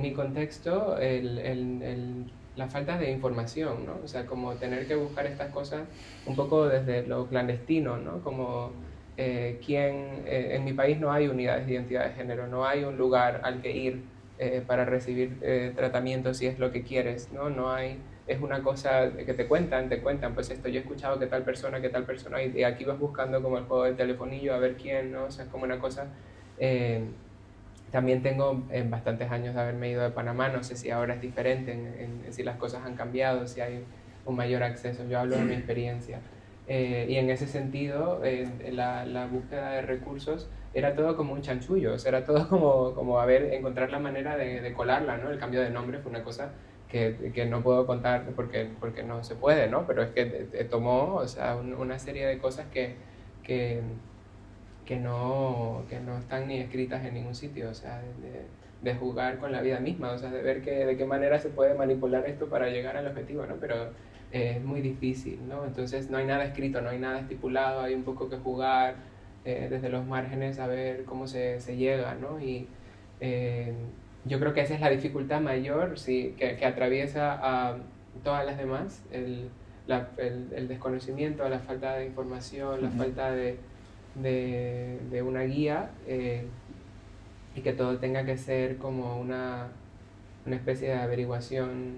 mi contexto, la falta de información, ¿no? O sea, como tener que buscar estas cosas un poco desde lo clandestino, ¿no? Como en mi país no hay unidades de identidad de género, no hay un lugar al que ir para recibir tratamiento si es lo que quieres, ¿no? No hay, es una cosa que te cuentan, pues esto, yo he escuchado que tal persona, y aquí vas buscando como el juego del telefonillo a ver quién, ¿no? O sea, es como una cosa... También tengo bastantes años de haberme ido de Panamá, no sé si ahora es diferente, si las cosas han cambiado, si hay un mayor acceso, yo hablo de mi experiencia. Y en ese sentido, la búsqueda de recursos era todo como un chanchullo, o sea, era todo como encontrar la manera de colarla, ¿no? El cambio de nombre fue una cosa que no puedo contar porque no se puede, ¿no? Pero es que tomó, o sea, una serie de cosas que no están ni escritas en ningún sitio, o sea, de jugar con la vida misma, o sea, de ver de qué manera se puede manipular esto para llegar al objetivo, ¿no? Pero es muy difícil, ¿no? Entonces no hay nada escrito, no hay nada estipulado, hay un poco que jugar desde los márgenes a ver cómo se llega, ¿no? Y yo creo que esa es la dificultad mayor, sí, que atraviesa a todas las demás, el desconocimiento, la falta de información, la falta de una guía, y que todo tenga que ser como una especie de averiguación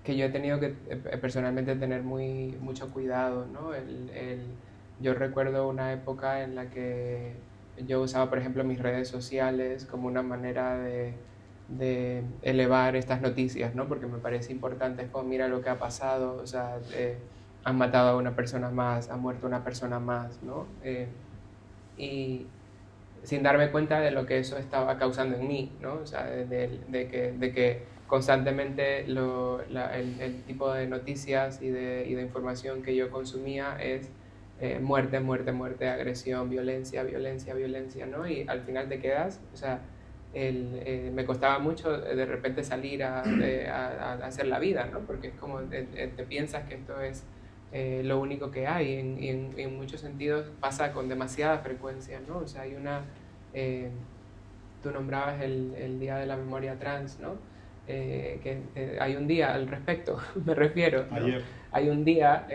que yo he tenido que personalmente tener mucho cuidado, ¿no? Yo recuerdo una época en la que yo usaba, por ejemplo, mis redes sociales como una manera de elevar estas noticias, ¿no? Porque me parece importante, es como, mira lo que ha pasado, o sea, han matado a una persona más, ha muerto una persona más, ¿no? Y sin darme cuenta de lo que eso estaba causando en mí, ¿no? O sea, de que constantemente el tipo de noticias y de información que yo consumía es muerte, muerte, muerte, agresión, violencia, violencia, violencia, ¿no? Y al final te quedas, o sea, me costaba mucho de repente salir a hacer la vida, ¿no? Porque es como te piensas que esto es lo único que hay y en muchos sentidos pasa con demasiada frecuencia, ¿no? O sea, hay tú nombrabas el Día de la Memoria Trans, ¿no? Hay un día al respecto, me refiero, ¿no? Ayer. Hay un día,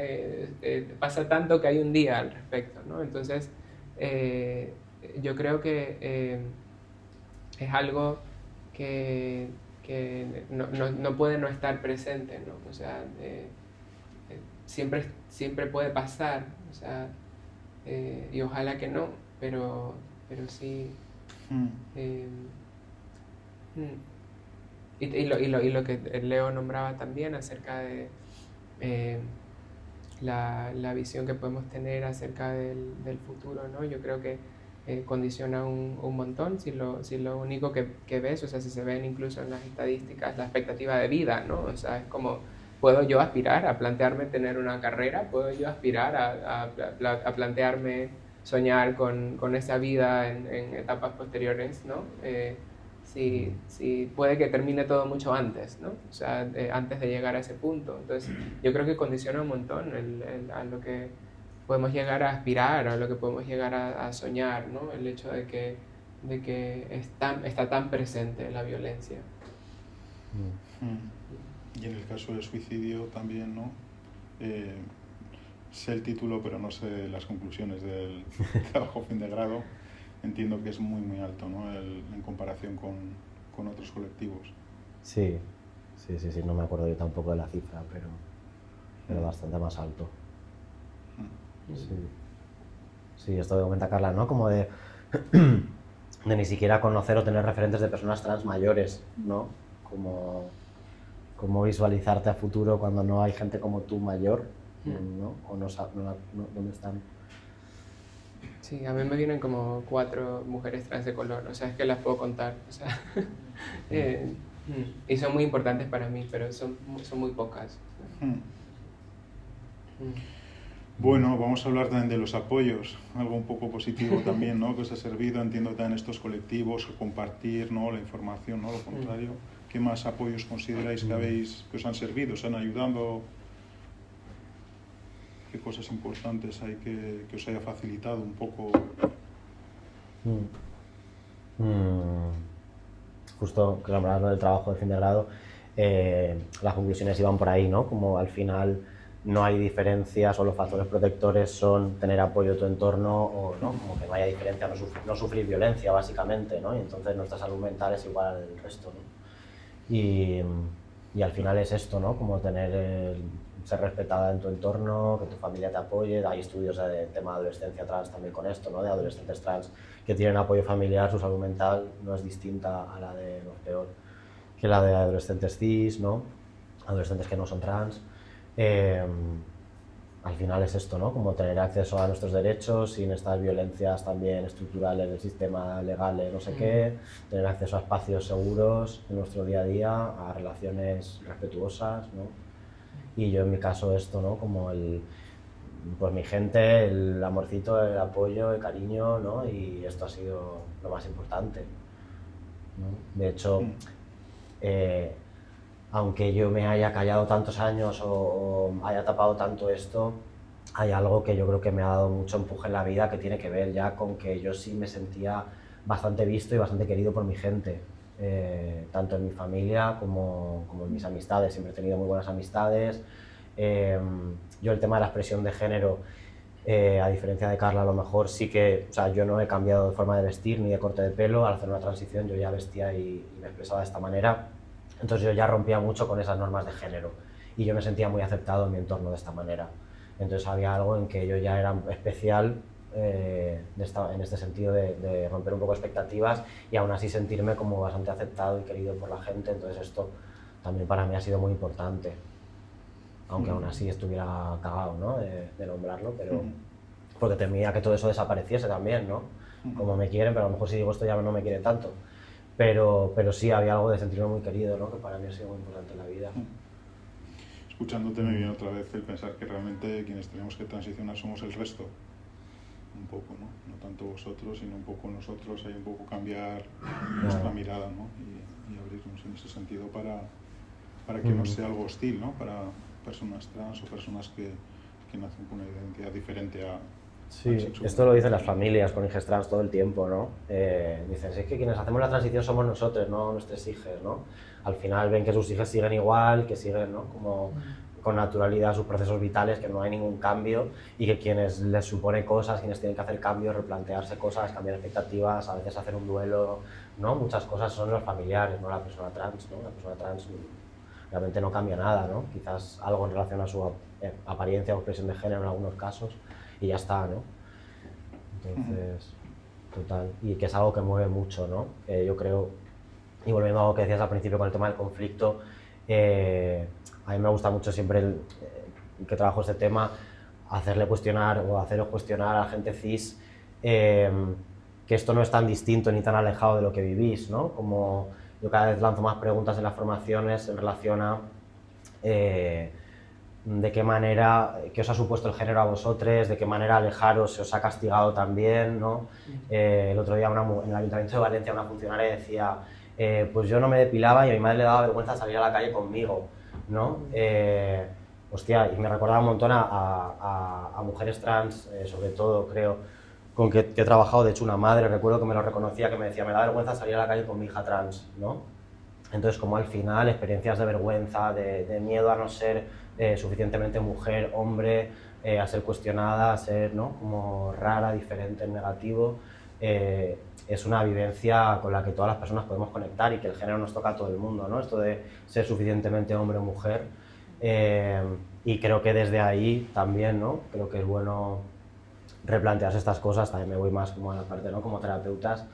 pasa tanto que hay un día al respecto, ¿no? Entonces, yo creo que es algo que no puede no estar presente, ¿no? O sea, siempre puede pasar, o sea, y ojalá que no, pero sí. Eh, y lo que Leo nombraba también acerca de la visión que podemos tener acerca del futuro, ¿no? Yo creo que condiciona un montón si lo único que ves, o sea, si se ven incluso en las estadísticas, la expectativa de vida, ¿no? O sea, es como, ¿puedo yo aspirar a plantearme tener una carrera? ¿Puedo yo aspirar a plantearme soñar con esa vida en etapas posteriores, ¿no? Si puede que termine todo mucho antes, ¿no? O sea, antes de llegar a ese punto. Entonces, yo creo que condiciona un montón a lo que podemos llegar a aspirar, a lo que podemos llegar a soñar, ¿no? El hecho de que está tan presente la violencia. Y en el caso del suicidio también, ¿no? Sé el título, pero no sé las conclusiones del trabajo fin de grado. Entiendo que es muy, muy alto, ¿no? En comparación con otros colectivos. Sí, no me acuerdo yo tampoco de la cifra, pero bastante más alto. Sí, esto que comenta Carla, ¿no? Como de ni siquiera conocer o tener referentes de personas trans mayores, ¿no? Como visualizarte a futuro cuando no hay gente como tú mayor, ¿no? O no ¿dónde están? Sí, a mí me vienen como 4 mujeres trans de color, o sea, es que las puedo contar, o sea, y son muy importantes para mí, pero son muy pocas. Bueno, vamos a hablar también de los apoyos, algo un poco positivo también, ¿no? Que os ha servido, entiendo también estos colectivos, compartir, ¿no? La información, ¿no? Lo contrario. ¿Qué más apoyos consideráis que os han servido, os han ayudado? ¿Qué cosas importantes hay que os haya facilitado un poco? Justo que hablabas del trabajo de fin de grado, las conclusiones iban por ahí, ¿no? Como al final no hay diferencias o los factores protectores son tener apoyo de tu entorno o no, como que no haya diferencia, no sufrir violencia básicamente, ¿no? Y entonces nuestra salud mental es igual al del resto, ¿no? Y al final es esto, ¿no? Como ser respetada en tu entorno, que tu familia te apoye. Hay estudios de tema de adolescencia trans también con esto, ¿no? De adolescentes trans que tienen apoyo familiar, su salud mental no es distinta a la de los peor que la de adolescentes cis, ¿no? Adolescentes que no son trans. Al final es esto, ¿no? Como tener acceso a nuestros derechos sin estas violencias también estructurales del sistema legal de no sé qué, tener acceso a espacios seguros en nuestro día a día, a relaciones respetuosas, ¿no? Y yo en mi caso esto, ¿no? Como pues mi gente, el amorcito, el apoyo, el cariño, ¿no? Y esto ha sido lo más importante, ¿no? De hecho, aunque yo me haya callado tantos años o haya tapado tanto esto, hay algo que yo creo que me ha dado mucho empuje en la vida que tiene que ver ya con que yo sí me sentía bastante visto y bastante querido por mi gente, tanto en mi familia como en mis amistades. Siempre he tenido muy buenas amistades. Yo el tema de la expresión de género, a diferencia de Carla, a lo mejor sí que, o sea, yo no he cambiado de forma de vestir ni de corte de pelo. Al hacer una transición yo ya vestía y me expresaba de esta manera. Entonces yo ya rompía mucho con esas normas de género y yo me sentía muy aceptado en mi entorno de esta manera. Entonces había algo en que yo ya era especial en este sentido de romper un poco expectativas y aún así sentirme como bastante aceptado y querido por la gente. Entonces esto también para mí ha sido muy importante, aunque aún así estuviera cagado, ¿no? de nombrarlo, pero porque temía que todo eso desapareciese también, ¿no? Como me quieren, pero a lo mejor si digo esto ya no me quieren tanto. Pero sí había algo de sentirme muy querido, ¿no? Que para mí ha sido muy importante en la vida. Escuchándote me viene otra vez el pensar que realmente quienes tenemos que transicionar somos el resto. Un poco, ¿no? No tanto vosotros, sino un poco nosotros, hay un poco cambiar nuestra mirada, ¿no? Y abrirnos en ese sentido para que no sea algo hostil, ¿no? Para personas trans o personas que nacen con una identidad diferente a... Sí, esto lo dicen las familias con hijos trans todo el tiempo, ¿no? Dicen, es que quienes hacemos la transición somos nosotros, no nuestros hijos, ¿no? Al final ven que sus hijos siguen igual, que siguen, ¿no? Como con naturalidad sus procesos vitales, que no hay ningún cambio y que quienes les supone cosas, quienes tienen que hacer cambios, replantearse cosas, cambiar expectativas, a veces hacer un duelo, ¿no? Muchas cosas son los familiares, no la persona trans, ¿no? La persona trans realmente no cambia nada, ¿no? Quizás algo en relación a su apariencia o expresión de género en algunos casos y ya está, ¿no? Entonces, total. Y que es algo que mueve mucho, ¿no? Yo creo, y volviendo a lo que decías al principio con el tema del conflicto, a mí me gusta mucho siempre que trabajo este tema, hacerle cuestionar o haceros cuestionar a la gente cis que esto no es tan distinto ni tan alejado de lo que vivís, ¿no? Como yo cada vez lanzo más preguntas en las formaciones en relación a de qué manera, qué os ha supuesto el género a vosotros, de qué manera alejaros se os ha castigado también, ¿no? El otro día en el Ayuntamiento de Valencia una funcionaria decía pues yo no me depilaba y a mi madre le daba vergüenza salir a la calle conmigo, ¿no? Hostia, y me recordaba un montón a mujeres trans, sobre todo, creo, con que he trabajado. De hecho, una madre, recuerdo que me lo reconocía, que me decía, me da vergüenza salir a la calle con mi hija trans, ¿no? Entonces, como al final, experiencias de vergüenza, de miedo a no ser suficientemente mujer, hombre, a ser cuestionada, a ser, ¿no? Como rara, diferente, en negativo, es una vivencia con la que todas las personas podemos conectar y que el género nos toca a todo el mundo, ¿no? Esto de ser suficientemente hombre o mujer. Y creo que desde ahí también, ¿no? Creo que es bueno replantearse estas cosas. También me voy más como a la parte, ¿no? Como terapeutas,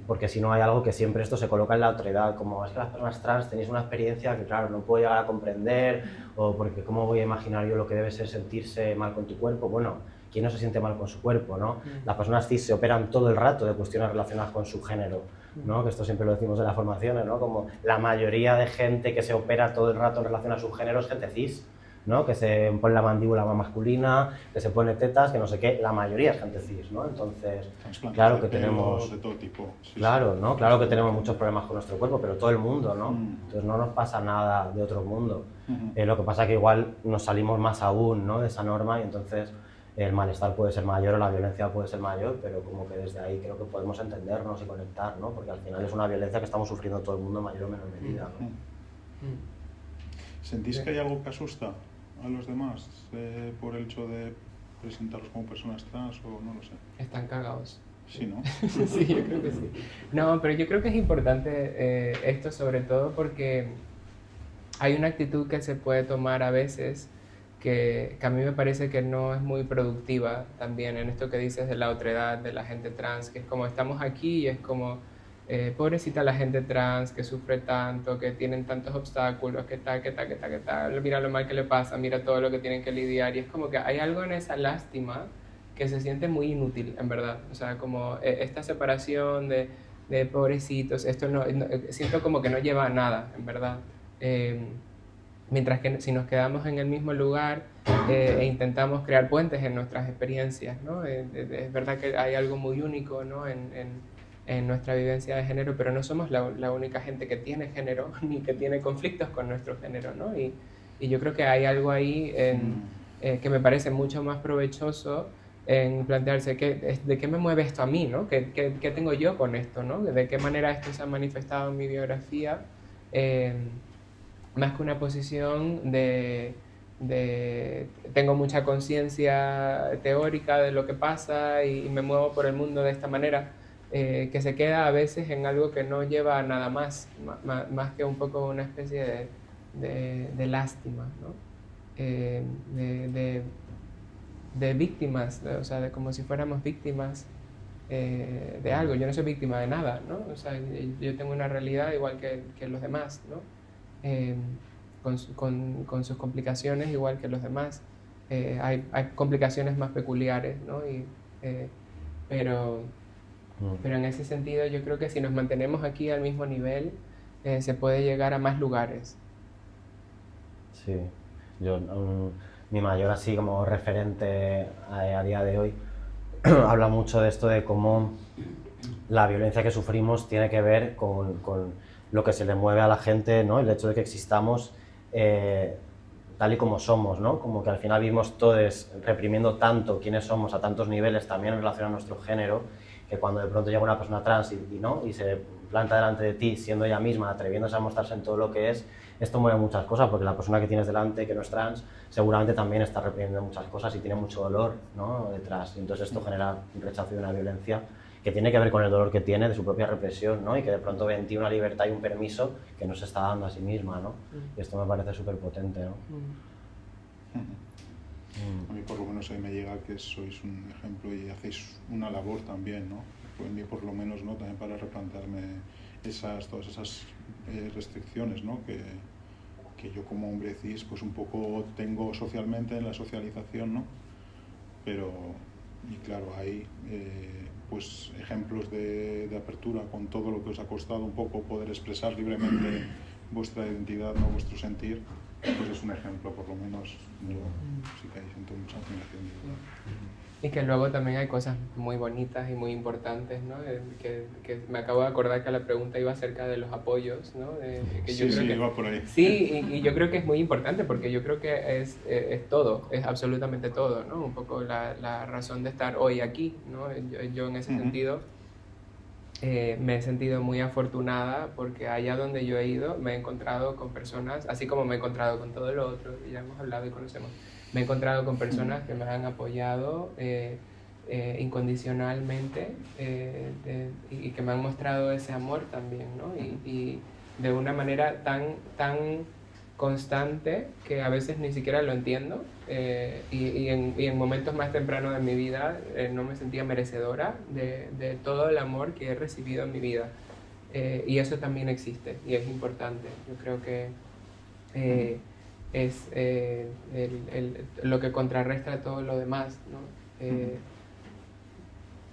porque si no hay algo que siempre esto se coloca en la otredad, como es que las personas trans tenéis una experiencia que claro, no puedo llegar a comprender, o porque cómo voy a imaginar yo lo que debe ser sentirse mal con tu cuerpo. Bueno, ¿quién no se siente mal con su cuerpo, no? Las personas cis se operan todo el rato de cuestiones relacionadas con su género, ¿no? Que esto siempre lo decimos en las formaciones, ¿no? Como la mayoría de gente que se opera todo el rato en relación a su género es gente cis, ¿no? Que se pone la mandíbula más masculina, que se pone tetas, que no sé qué, la mayoría es gente cis, ¿no? Entonces, claro que tenemos... de todo tipo. Sí, claro, ¿no? Claro que tenemos muchos problemas con nuestro cuerpo, pero todo el mundo, ¿no? Entonces no nos pasa nada de otro mundo. Lo que pasa es que igual nos salimos más aún, ¿no? De esa norma y entonces el malestar puede ser mayor o la violencia puede ser mayor, pero como que desde ahí creo que podemos entendernos y conectar, ¿no? Porque al final es una violencia que estamos sufriendo todo el mundo en mayor o menor medida, ¿no? ¿Sentís que hay algo que asusta a los demás por el hecho de presentarlos como personas trans o no lo sé? Están cagados. Sí, ¿no? Sí, yo creo que sí. No, pero yo creo que es importante esto sobre todo porque hay una actitud que se puede tomar a veces que a mí me parece que no es muy productiva también en esto que dices de la otredad, de la gente trans, que es como estamos aquí y es como pobrecita la gente trans que sufre tanto, que tienen tantos obstáculos, que tal, mira lo mal que le pasa, mira todo lo que tienen que lidiar y es como que hay algo en esa lástima que se siente muy inútil, en verdad. O sea, como esta separación de pobrecitos, esto siento como que no lleva a nada, en verdad. Mientras que si nos quedamos en el mismo lugar e intentamos crear puentes en nuestras experiencias, ¿no? Es verdad que hay algo muy único, ¿no? en nuestra vivencia de género, pero no somos la única gente que tiene género ni que tiene conflictos con nuestro género, ¿no? Y yo creo que hay algo ahí que me parece mucho más provechoso en plantearse de qué me mueve esto a mí, ¿no? ¿Qué tengo yo con esto, ¿no? De qué manera esto se ha manifestado en mi biografía, más que una posición tengo mucha conciencia teórica de lo que pasa y me muevo por el mundo de esta manera, que se queda a veces en algo que no lleva a nada más que un poco una especie de lástima, ¿no? De víctimas, o sea, de como si fuéramos víctimas de algo. Yo no soy víctima de nada, ¿no? O sea, yo tengo una realidad igual que los demás, ¿no? Con sus complicaciones igual que los demás. Hay complicaciones más peculiares, ¿no? Pero en ese sentido yo creo que si nos mantenemos aquí al mismo nivel, se puede llegar a más lugares. Sí, yo, mi mayor así como referente a día de hoy habla mucho de esto de cómo la violencia que sufrimos tiene que ver con lo que se le mueve a la gente, ¿no? El hecho de que existamos tal y como somos, ¿no? Como que al final vivimos todos reprimiendo tanto quiénes somos a tantos niveles, también en relación a nuestro género, que cuando de pronto llega una persona trans y se planta delante de ti siendo ella misma, atreviéndose a mostrarse en todo lo que es, esto mueve muchas cosas, porque la persona que tienes delante, que no es trans, seguramente también está reprimiendo muchas cosas y tiene mucho dolor, ¿no? Detrás. Y entonces esto genera un rechazo y una violencia que tiene que ver con el dolor que tiene de su propia represión, ¿no? Y que de pronto ve en ti una libertad y un permiso que no se está dando a sí misma, ¿no? Y esto me parece súper potente, ¿no? A mí por lo menos ahí me llega que sois un ejemplo y hacéis una labor también, ¿no? Pues a mí por lo menos, ¿no? También para replantearme todas esas restricciones, ¿no? Que yo como hombre cis pues un poco tengo socialmente en la socialización, ¿no? Pero, y claro, hay pues ejemplos de apertura con todo lo que os ha costado un poco poder expresar libremente vuestra identidad, ¿no? Vuestro sentir, pues es un ejemplo, por lo menos yo sí que siento mucha admiración. Y que luego también hay cosas muy bonitas y muy importantes, ¿no? Que me acabo de acordar que la pregunta iba acerca de los apoyos, ¿no? Que yo Sí, creo sí, que, iba por ahí. Sí, y yo creo que es muy importante porque yo creo que es todo, es absolutamente todo, ¿no? Un poco la razón de estar hoy aquí, ¿no? Yo en ese sentido me he sentido muy afortunada porque allá donde yo he ido me he encontrado con personas, así como me he encontrado con todo lo otro, y ya hemos hablado y conocemos, me he encontrado con personas que me han apoyado incondicionalmente y que me han mostrado ese amor también, ¿no? Y de una manera tan constante que a veces ni siquiera lo entiendo y en momentos más tempranos de mi vida no me sentía merecedora de todo el amor que he recibido en mi vida. Y eso también existe y es importante. Yo creo que es lo que contrarresta todo lo demás, ¿no?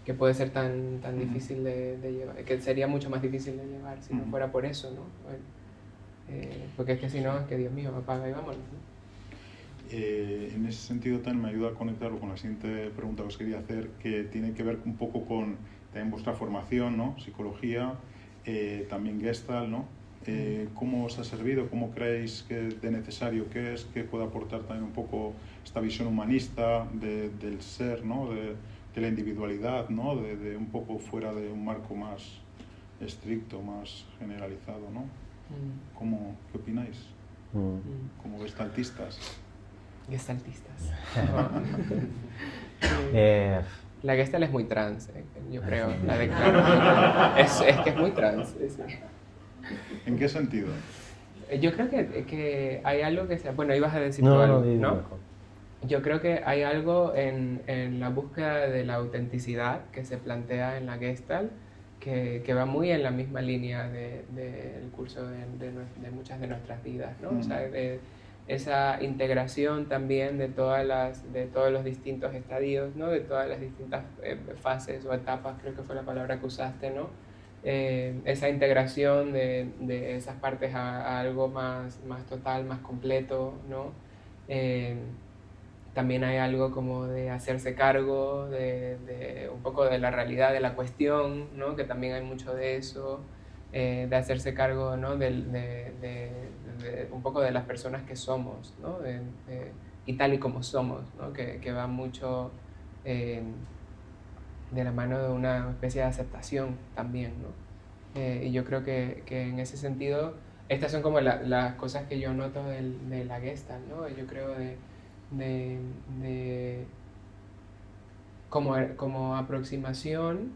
Que puede ser tan difícil de llevar, que sería mucho más difícil de llevar si no fuera por eso, ¿no? Porque es que si no, es que Dios mío, apaga y vámonos, ¿no? En ese sentido también me ayuda a conectarlo con la siguiente pregunta que os quería hacer, que tiene que ver un poco con también vuestra formación, ¿no? Psicología, también Gestalt, ¿no? ¿Cómo os ha servido? ¿Cómo creéis que de necesario que es? ¿Qué puede aportar también un poco esta visión humanista del ser, ¿no? De la individualidad, ¿no? De un poco fuera de un marco más estricto, más generalizado, ¿no? ¿Qué opináis? Como gestaltistas. Gestaltistas. La Gestalt es muy trans, yo creo. Es que es muy trans. Sí. ¿En qué sentido? Yo creo que hay algo que sea... Bueno, ibas a decir tú algo, ¿no? Yo creo que hay algo en la búsqueda de la autenticidad que se plantea en la Gestalt que va muy en la misma línea del curso de muchas de nuestras vidas, ¿no? O sea, esa integración también de todos los distintos estadios, ¿no? De todas las distintas fases o etapas, creo que fue la palabra que usaste, ¿no? Esa integración de esas partes a algo más total, más completo, ¿no? También hay algo como de hacerse cargo de un poco de la realidad de la cuestión, ¿no? Que también hay mucho de eso, de hacerse cargo, ¿no? de un poco de las personas que somos, ¿no? Y tal y como somos, ¿no? Que va mucho de la mano de una especie de aceptación también, ¿no? Y yo creo que en ese sentido, estas son como las cosas que yo noto de la Gestalt, ¿no? Yo creo como aproximación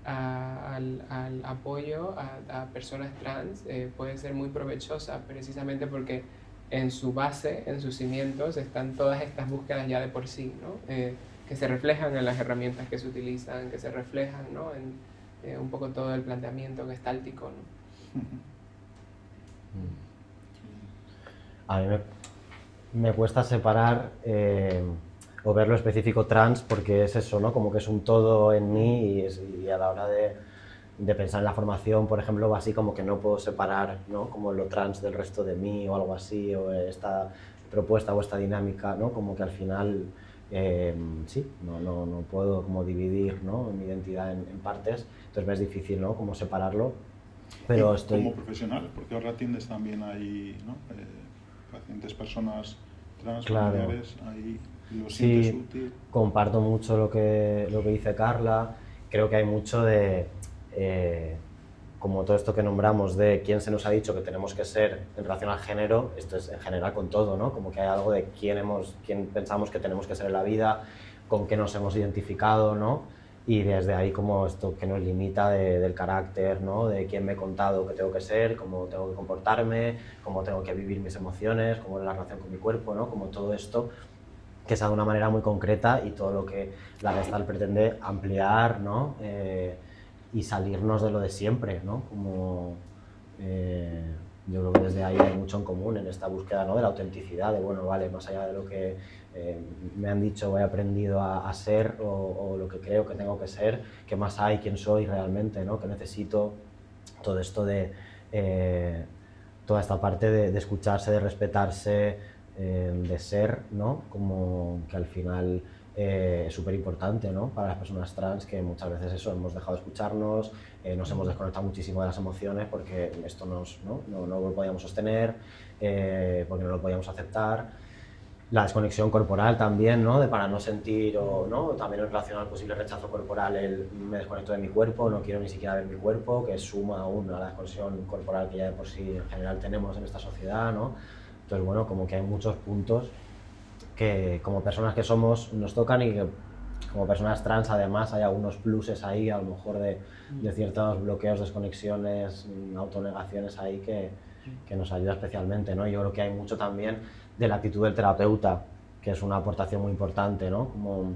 al apoyo a personas trans puede ser muy provechosa precisamente porque en su base, en sus cimientos, están todas estas búsquedas ya de por sí, ¿no? Que se reflejan en las herramientas que se utilizan, que se reflejan, ¿no? En un poco todo el planteamiento gestáltico, ¿no? A mí me cuesta separar o ver lo específico trans porque es eso, ¿no? Como que es un todo en mí y a la hora de pensar en la formación, por ejemplo, así como que no puedo separar, ¿no? Como lo trans del resto de mí o algo así, o esta propuesta o esta dinámica, ¿no? Como que al final, sí, no puedo como dividir, ¿no? Mi identidad en partes, entonces me es difícil, ¿no? Como separarlo, pero estoy... Como profesional, porque ahora atiendes también ahí, ¿no? Pacientes, personas trans, Claro. familiares, ahí lo sientes Sí, útil. comparto mucho lo que dice Carla. Creo que hay mucho de, como todo esto que nombramos, de quién se nos ha dicho que tenemos que ser en relación al género, esto es en general con todo, ¿no? Como que hay algo de quién pensamos que tenemos que ser en la vida, con qué nos hemos identificado, ¿no? Y desde ahí como esto que nos limita del carácter, ¿no? De quién me he contado que tengo que ser, cómo tengo que comportarme, cómo tengo que vivir mis emociones, cómo es la relación con mi cuerpo, ¿no? Como todo esto que sea de una manera muy concreta y todo lo que la Gestalt pretende ampliar, ¿no? Y salirnos de lo de siempre, ¿no? Como, yo creo que desde ahí hay mucho en común en esta búsqueda, ¿no? De la autenticidad, de bueno, vale, más allá de lo que me han dicho o he aprendido a ser o lo que creo que tengo que ser, qué más hay, quién soy realmente, ¿no? Que necesito todo esto de toda esta parte de escucharse, de respetarse, de ser, ¿no? Como que al final es súper importante, ¿no? Para las personas trans, que muchas veces eso, hemos dejado de escucharnos, nos hemos desconectado muchísimo de las emociones porque esto ¿no? No lo podíamos sostener, porque no lo podíamos aceptar. La desconexión corporal también, ¿no? De para no sentir, o ¿no? También en relación al posible rechazo corporal, el me desconecto de mi cuerpo, no quiero ni siquiera ver mi cuerpo, que suma aún a la desconexión corporal que ya de por sí en general tenemos en esta sociedad, ¿no? Entonces, bueno, como que hay muchos puntos que como personas que somos nos tocan y que como personas trans además hay algunos pluses ahí, a lo mejor de ciertos bloqueos, desconexiones, autonegaciones ahí que nos ayuda especialmente, ¿no? Yo creo que hay mucho también de la actitud del terapeuta, que es una aportación muy importante, ¿no? Como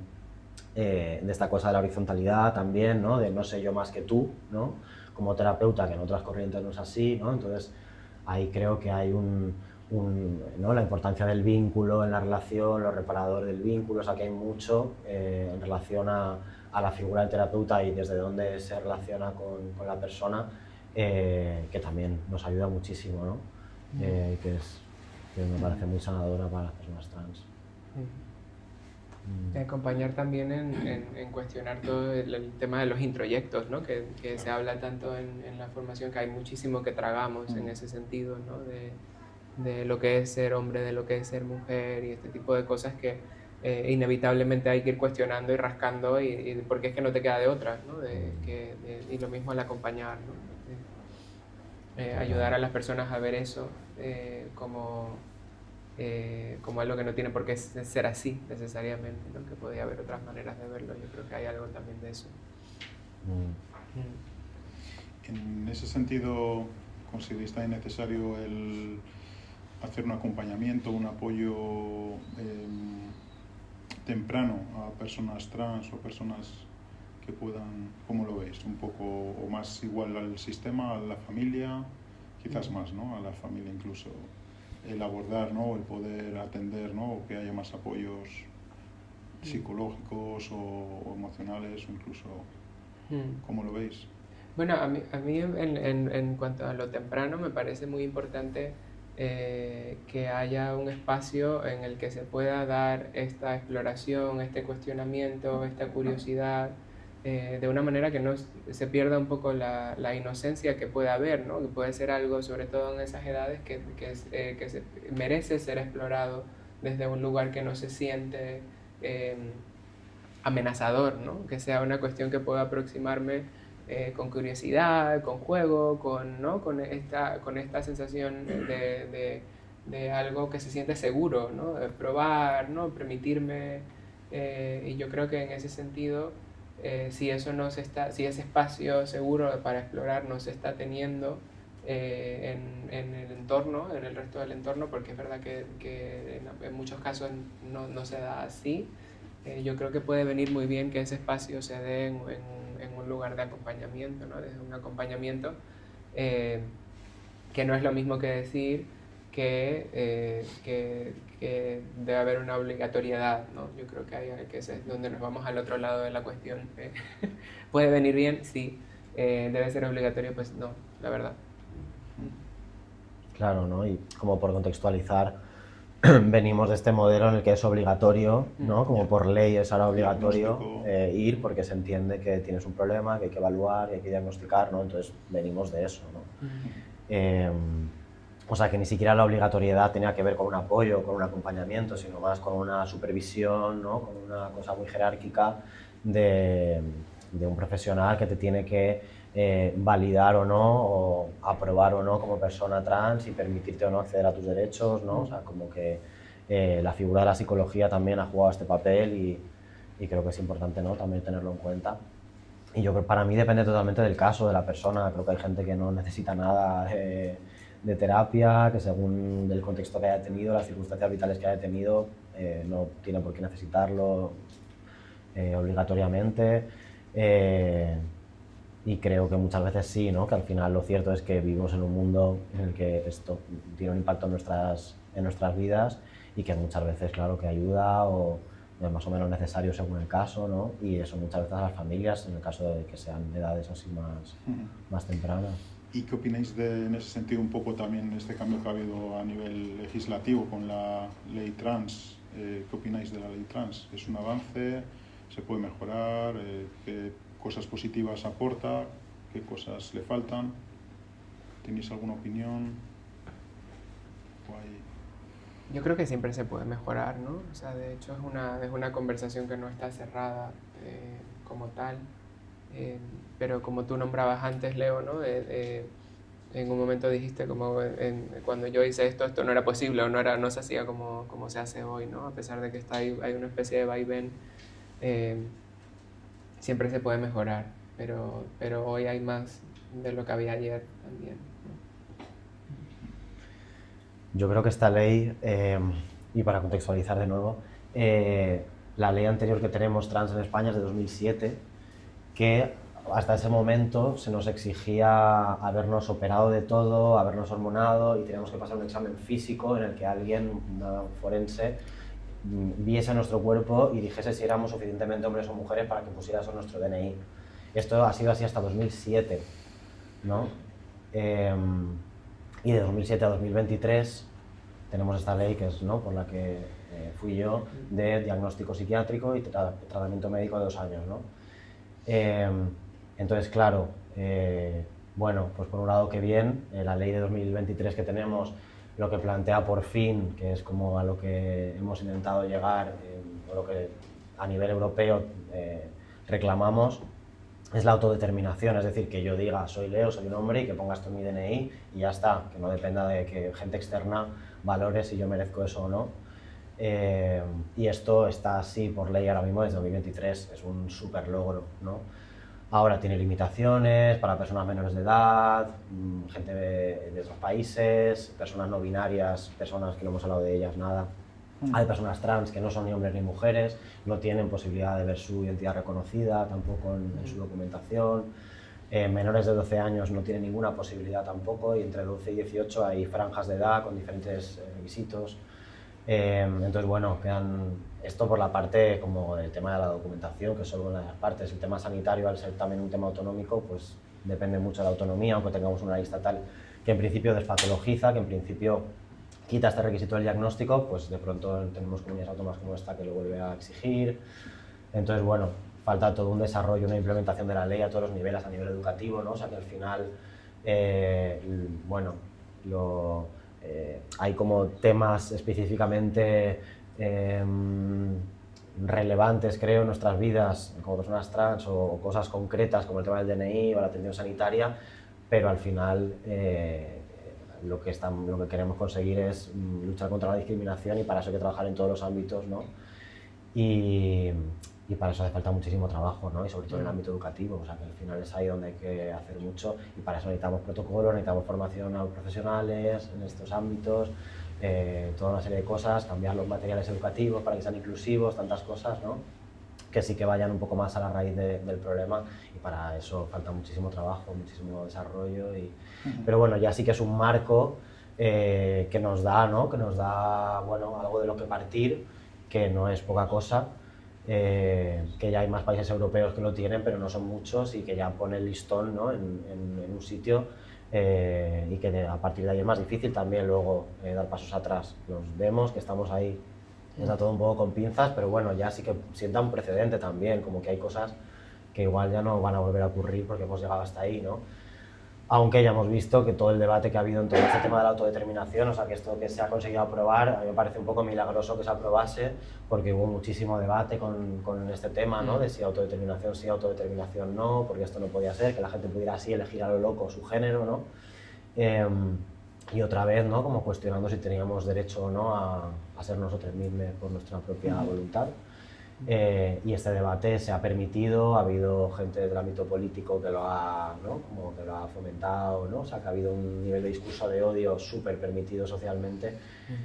de esta cosa de la horizontalidad también, ¿no? De no sé yo más que tú, ¿no? Como terapeuta, que en otras corrientes no es así, ¿no? Entonces ahí creo que hay ¿no? La importancia del vínculo en la relación, lo reparador del vínculo, o sea que hay mucho en relación a la figura del terapeuta y desde dónde se relaciona con la persona, que también nos ayuda muchísimo, ¿no? Que me parece muy sanadora para las personas trans. Acompañar también en cuestionar todo el tema de los introyectos, ¿no? Que se habla tanto en la formación, que hay muchísimo que tragamos en ese sentido, ¿no? De lo que es ser hombre, de lo que es ser mujer y este tipo de cosas que inevitablemente hay que ir cuestionando y rascando y porque es que no te queda de otra, ¿no? Y lo mismo al acompañar, ¿no? Ayudar a las personas a ver eso como algo que no tiene por qué ser así necesariamente, ¿no? Que podía haber otras maneras de verlo. Yo creo que hay algo también de eso. En ese sentido, ¿consideráis también necesario el hacer un acompañamiento, un apoyo temprano a personas trans o personas que puedan, ¿cómo lo veis? Un poco o más igual al sistema, a la familia, quizás más, ¿no? A la familia incluso. El abordar, ¿no? El poder atender, ¿no? O que haya más apoyos psicológicos o emocionales, o incluso, ¿cómo lo veis? Bueno, a mí en cuanto a lo temprano me parece muy importante que haya un espacio en el que se pueda dar esta exploración, este cuestionamiento, esta curiosidad, de una manera que no se pierda un poco la inocencia que pueda haber, ¿no? Que puede ser algo, sobre todo en esas edades, que merece ser explorado desde un lugar que no se siente amenazador, ¿no? Que sea una cuestión que pueda aproximarme con curiosidad, con juego, ¿no? con esta sensación de algo que se siente seguro, ¿no? De probar, ¿no? Permitirme, y yo creo que en ese sentido, si ese espacio seguro para explorar no se está teniendo, en el entorno, en el resto del entorno, porque es verdad que en muchos casos no se da así. Yo creo que puede venir muy bien que ese espacio se dé en un lugar de acompañamiento, ¿no? Desde un acompañamiento, que no es lo mismo que decir que debe haber una obligatoriedad, ¿no? Yo creo que ese es donde nos vamos al otro lado de la cuestión. ¿Puede venir bien? Sí. ¿Debe ser obligatorio? Pues no, la verdad. Claro, ¿no? Y como por contextualizar, venimos de este modelo en el que es obligatorio, ¿no? Como por ley es ahora obligatorio ir porque se entiende que tienes un problema, que hay que evaluar, que hay que diagnosticar, ¿no? Entonces venimos de eso, ¿no? O sea, que ni siquiera la obligatoriedad tenía que ver con un apoyo, con un acompañamiento, sino más con una supervisión, ¿no? Con una cosa muy jerárquica de un profesional que te tiene que validar o no, o aprobar o no como persona trans y permitirte o no acceder a tus derechos, ¿no? O sea, como que la figura de la psicología también ha jugado este papel y creo que es importante, ¿no? También tenerlo en cuenta. Y yo creo que para mí depende totalmente del caso, de la persona. Creo que hay gente que no necesita nada de terapia, que según el contexto que haya tenido, las circunstancias vitales que haya tenido, no tiene por qué necesitarlo obligatoriamente. Y creo que muchas veces sí, ¿no? Que al final lo cierto es que vivimos en un mundo en el que esto tiene un impacto en nuestras vidas y que muchas veces, claro, que ayuda o es más o menos necesario según el caso, ¿no? Y eso muchas veces a las familias, en el caso de que sean de edades así más tempranas. ¿Y qué opináis en ese sentido un poco también este cambio que ha habido a nivel legislativo con la ley trans? ¿Qué opináis de la ley trans? ¿Es un avance? ¿Se puede mejorar? ¿Qué cosas positivas aporta? ¿Qué cosas le faltan? ¿Tenéis alguna opinión? Yo creo que siempre se puede mejorar, ¿no? O sea, de hecho es una conversación que no está cerrada como tal. Pero como tú nombrabas antes, Leo, ¿no? En un momento dijiste como cuando yo hice esto no era posible o no se hacía como se hace hoy, ¿no? A pesar de que hay una especie de vaivén, siempre se puede mejorar, pero hoy hay más de lo que había ayer también, ¿no? Yo creo que esta ley, y para contextualizar de nuevo, la ley anterior que tenemos trans en España es de 2007, que hasta ese momento se nos exigía habernos operado de todo, habernos hormonado y teníamos que pasar un examen físico en el que alguien, una forense, viese nuestro cuerpo y dijese si éramos suficientemente hombres o mujeres para que pusiera eso en nuestro DNI. Esto ha sido así hasta 2007, ¿no? Y de 2007 a 2023 tenemos esta ley que es, ¿no? Por la que fui yo, de diagnóstico psiquiátrico y tratamiento médico de 2 años, ¿no? Entonces, claro, bueno, pues por un lado que bien, la ley de 2023 que tenemos lo que plantea por fin, que es como a lo que hemos intentado llegar, o lo que a nivel europeo reclamamos, es la autodeterminación, es decir, que yo diga soy Leo, soy un hombre y que ponga esto en mi DNI y ya está, que no dependa de que gente externa valore si yo merezco eso o no. Y esto está así por ley ahora mismo desde 2023, es un súper logro, ¿no? Ahora tiene limitaciones para personas menores de edad, gente de otros países, personas no binarias, personas que no hemos hablado de ellas nada. Hay personas trans que no son ni hombres ni mujeres, no tienen posibilidad de ver su identidad reconocida tampoco en su documentación. Menores de 12 años no tienen ninguna posibilidad tampoco y entre 12 y 18 hay franjas de edad con diferentes requisitos. Entonces, bueno, esto por la parte como el tema de la documentación, que es solo una de las partes. El tema sanitario, al ser también un tema autonómico, pues depende mucho de la autonomía, aunque tengamos una ley estatal que en principio despatologiza, que en principio quita este requisito del diagnóstico, pues de pronto tenemos comunidades autónomas como esta que lo vuelve a exigir. Entonces, bueno, falta todo un desarrollo, una implementación de la ley a todos los niveles, a nivel educativo, ¿no? O sea que al final, bueno, hay como temas específicamente relevantes, creo, en nuestras vidas como personas trans o cosas concretas como el tema del DNI o la atención sanitaria, pero al final lo que queremos conseguir es luchar contra la discriminación y para eso hay que trabajar en todos los ámbitos, ¿no? Y y para eso hace falta muchísimo trabajo, ¿no? Y sobre todo en el ámbito educativo, o sea que al final es ahí donde hay que hacer mucho y para eso necesitamos protocolos, necesitamos formación a los profesionales en estos ámbitos, toda una serie de cosas, cambiar los materiales educativos para que sean inclusivos, tantas cosas, ¿no? Que sí que vayan un poco más a la raíz del problema y para eso falta muchísimo trabajo, muchísimo desarrollo. Pero bueno, ya sí que es un marco que nos da, ¿no? Que nos da, bueno, algo de lo que partir, que no es poca cosa, que ya hay más países europeos que lo tienen, pero no son muchos y que ya pone el listón, ¿no? en un sitio y que a partir de ahí es más difícil también luego dar pasos atrás. Los vemos que estamos ahí. Está todo un poco con pinzas, pero bueno, ya sí que sienta un precedente también, como que hay cosas que igual ya no van a volver a ocurrir porque hemos llegado hasta ahí, ¿no? Aunque ya hemos visto que todo el debate que ha habido en todo este tema de la autodeterminación, o sea, que esto que se ha conseguido aprobar, a mí me parece un poco milagroso que se aprobase, porque hubo muchísimo debate con este tema, ¿no? De si autodeterminación sí, autodeterminación no, porque esto no podía ser, que la gente pudiera así elegir a lo loco su género, ¿no? Y otra vez, ¿no? Como cuestionando si teníamos derecho o no a ser nosotros mismos por nuestra propia voluntad. Y este debate se ha permitido, ha habido gente del ámbito político que lo ha, ¿no? Como que lo ha fomentado, ¿no? O sea, que ha habido un nivel de discurso de odio súper permitido socialmente,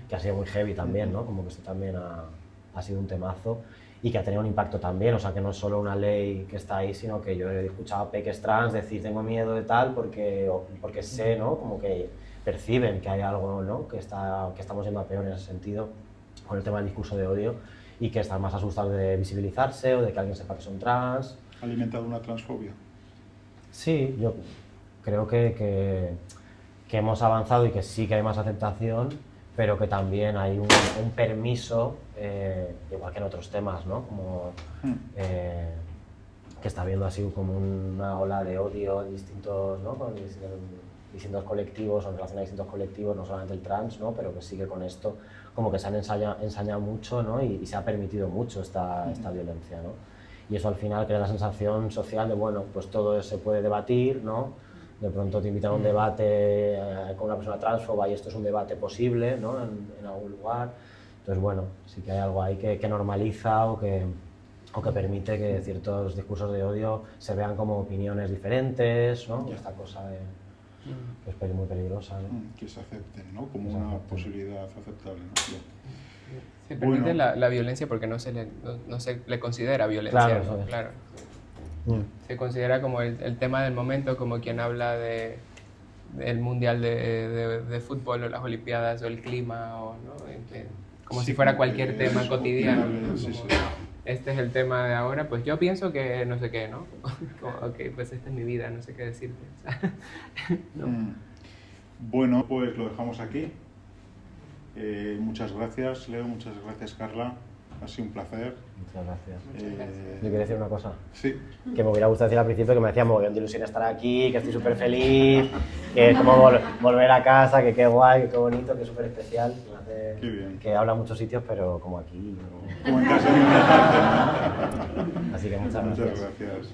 que ha sido muy heavy también, ¿no? Como que esto también ha sido un temazo y que ha tenido un impacto también, o sea, que no es solo una ley que está ahí, sino que yo he escuchado a peques trans decir tengo miedo de tal porque sé, ¿no? Como que perciben que hay algo, ¿no? Que estamos yendo a peor en ese sentido con el tema del discurso de odio y que están más asustados de visibilizarse o de que alguien sepa que son trans. ¿Ha alimentado una transfobia? Sí, yo creo que hemos avanzado y que sí que hay más aceptación, pero que también hay un permiso, igual que en otros temas, ¿no? Como que está habiendo así como una ola de odio en distintos, ¿no? Con distintos colectivos o en relación a distintos colectivos, no solamente el trans, ¿no? Pero que sigue con esto, como que se han ensañado mucho, ¿no? Y se ha permitido mucho esta violencia, ¿no? Y eso al final crea la sensación social de, bueno, pues todo se puede debatir, ¿no? De pronto te invitan a un debate con una persona transfoba y esto es un debate posible, ¿no? En algún lugar. Entonces, bueno, sí que hay algo ahí que normaliza o que permite que ciertos discursos de odio se vean como opiniones diferentes, ¿no? Esta cosa que es muy peligrosa, ¿no? Que se acepten, ¿no? Como una posibilidad aceptable, ¿no? Se permite la violencia porque no se le considera violencia. Claro, ¿no? Claro. Se considera como el tema del momento, como quien habla del mundial de fútbol o las olimpiadas o el clima, o, ¿no? Como si fuera cualquier tema cotidiano. Sí. Este es el tema de ahora, pues yo pienso que no sé qué, ¿no? Como, ok, pues esta es mi vida, no sé qué decirte. ¿No? Bueno, pues lo dejamos aquí. Muchas gracias, Leo, muchas gracias, Carla. Ha sido un placer. Muchas gracias. Muchas gracias. Yo quería decir una cosa. Sí. Que me hubiera gustado decir al principio que me hacía mogollón de ilusión estar aquí, que estoy súper feliz, que es como volver a casa, que qué guay, que qué bonito, que es súper especial. Qué bien. Que habla en muchos sitios, pero como aquí. Como en casa. Así que muchas gracias. Muchas gracias.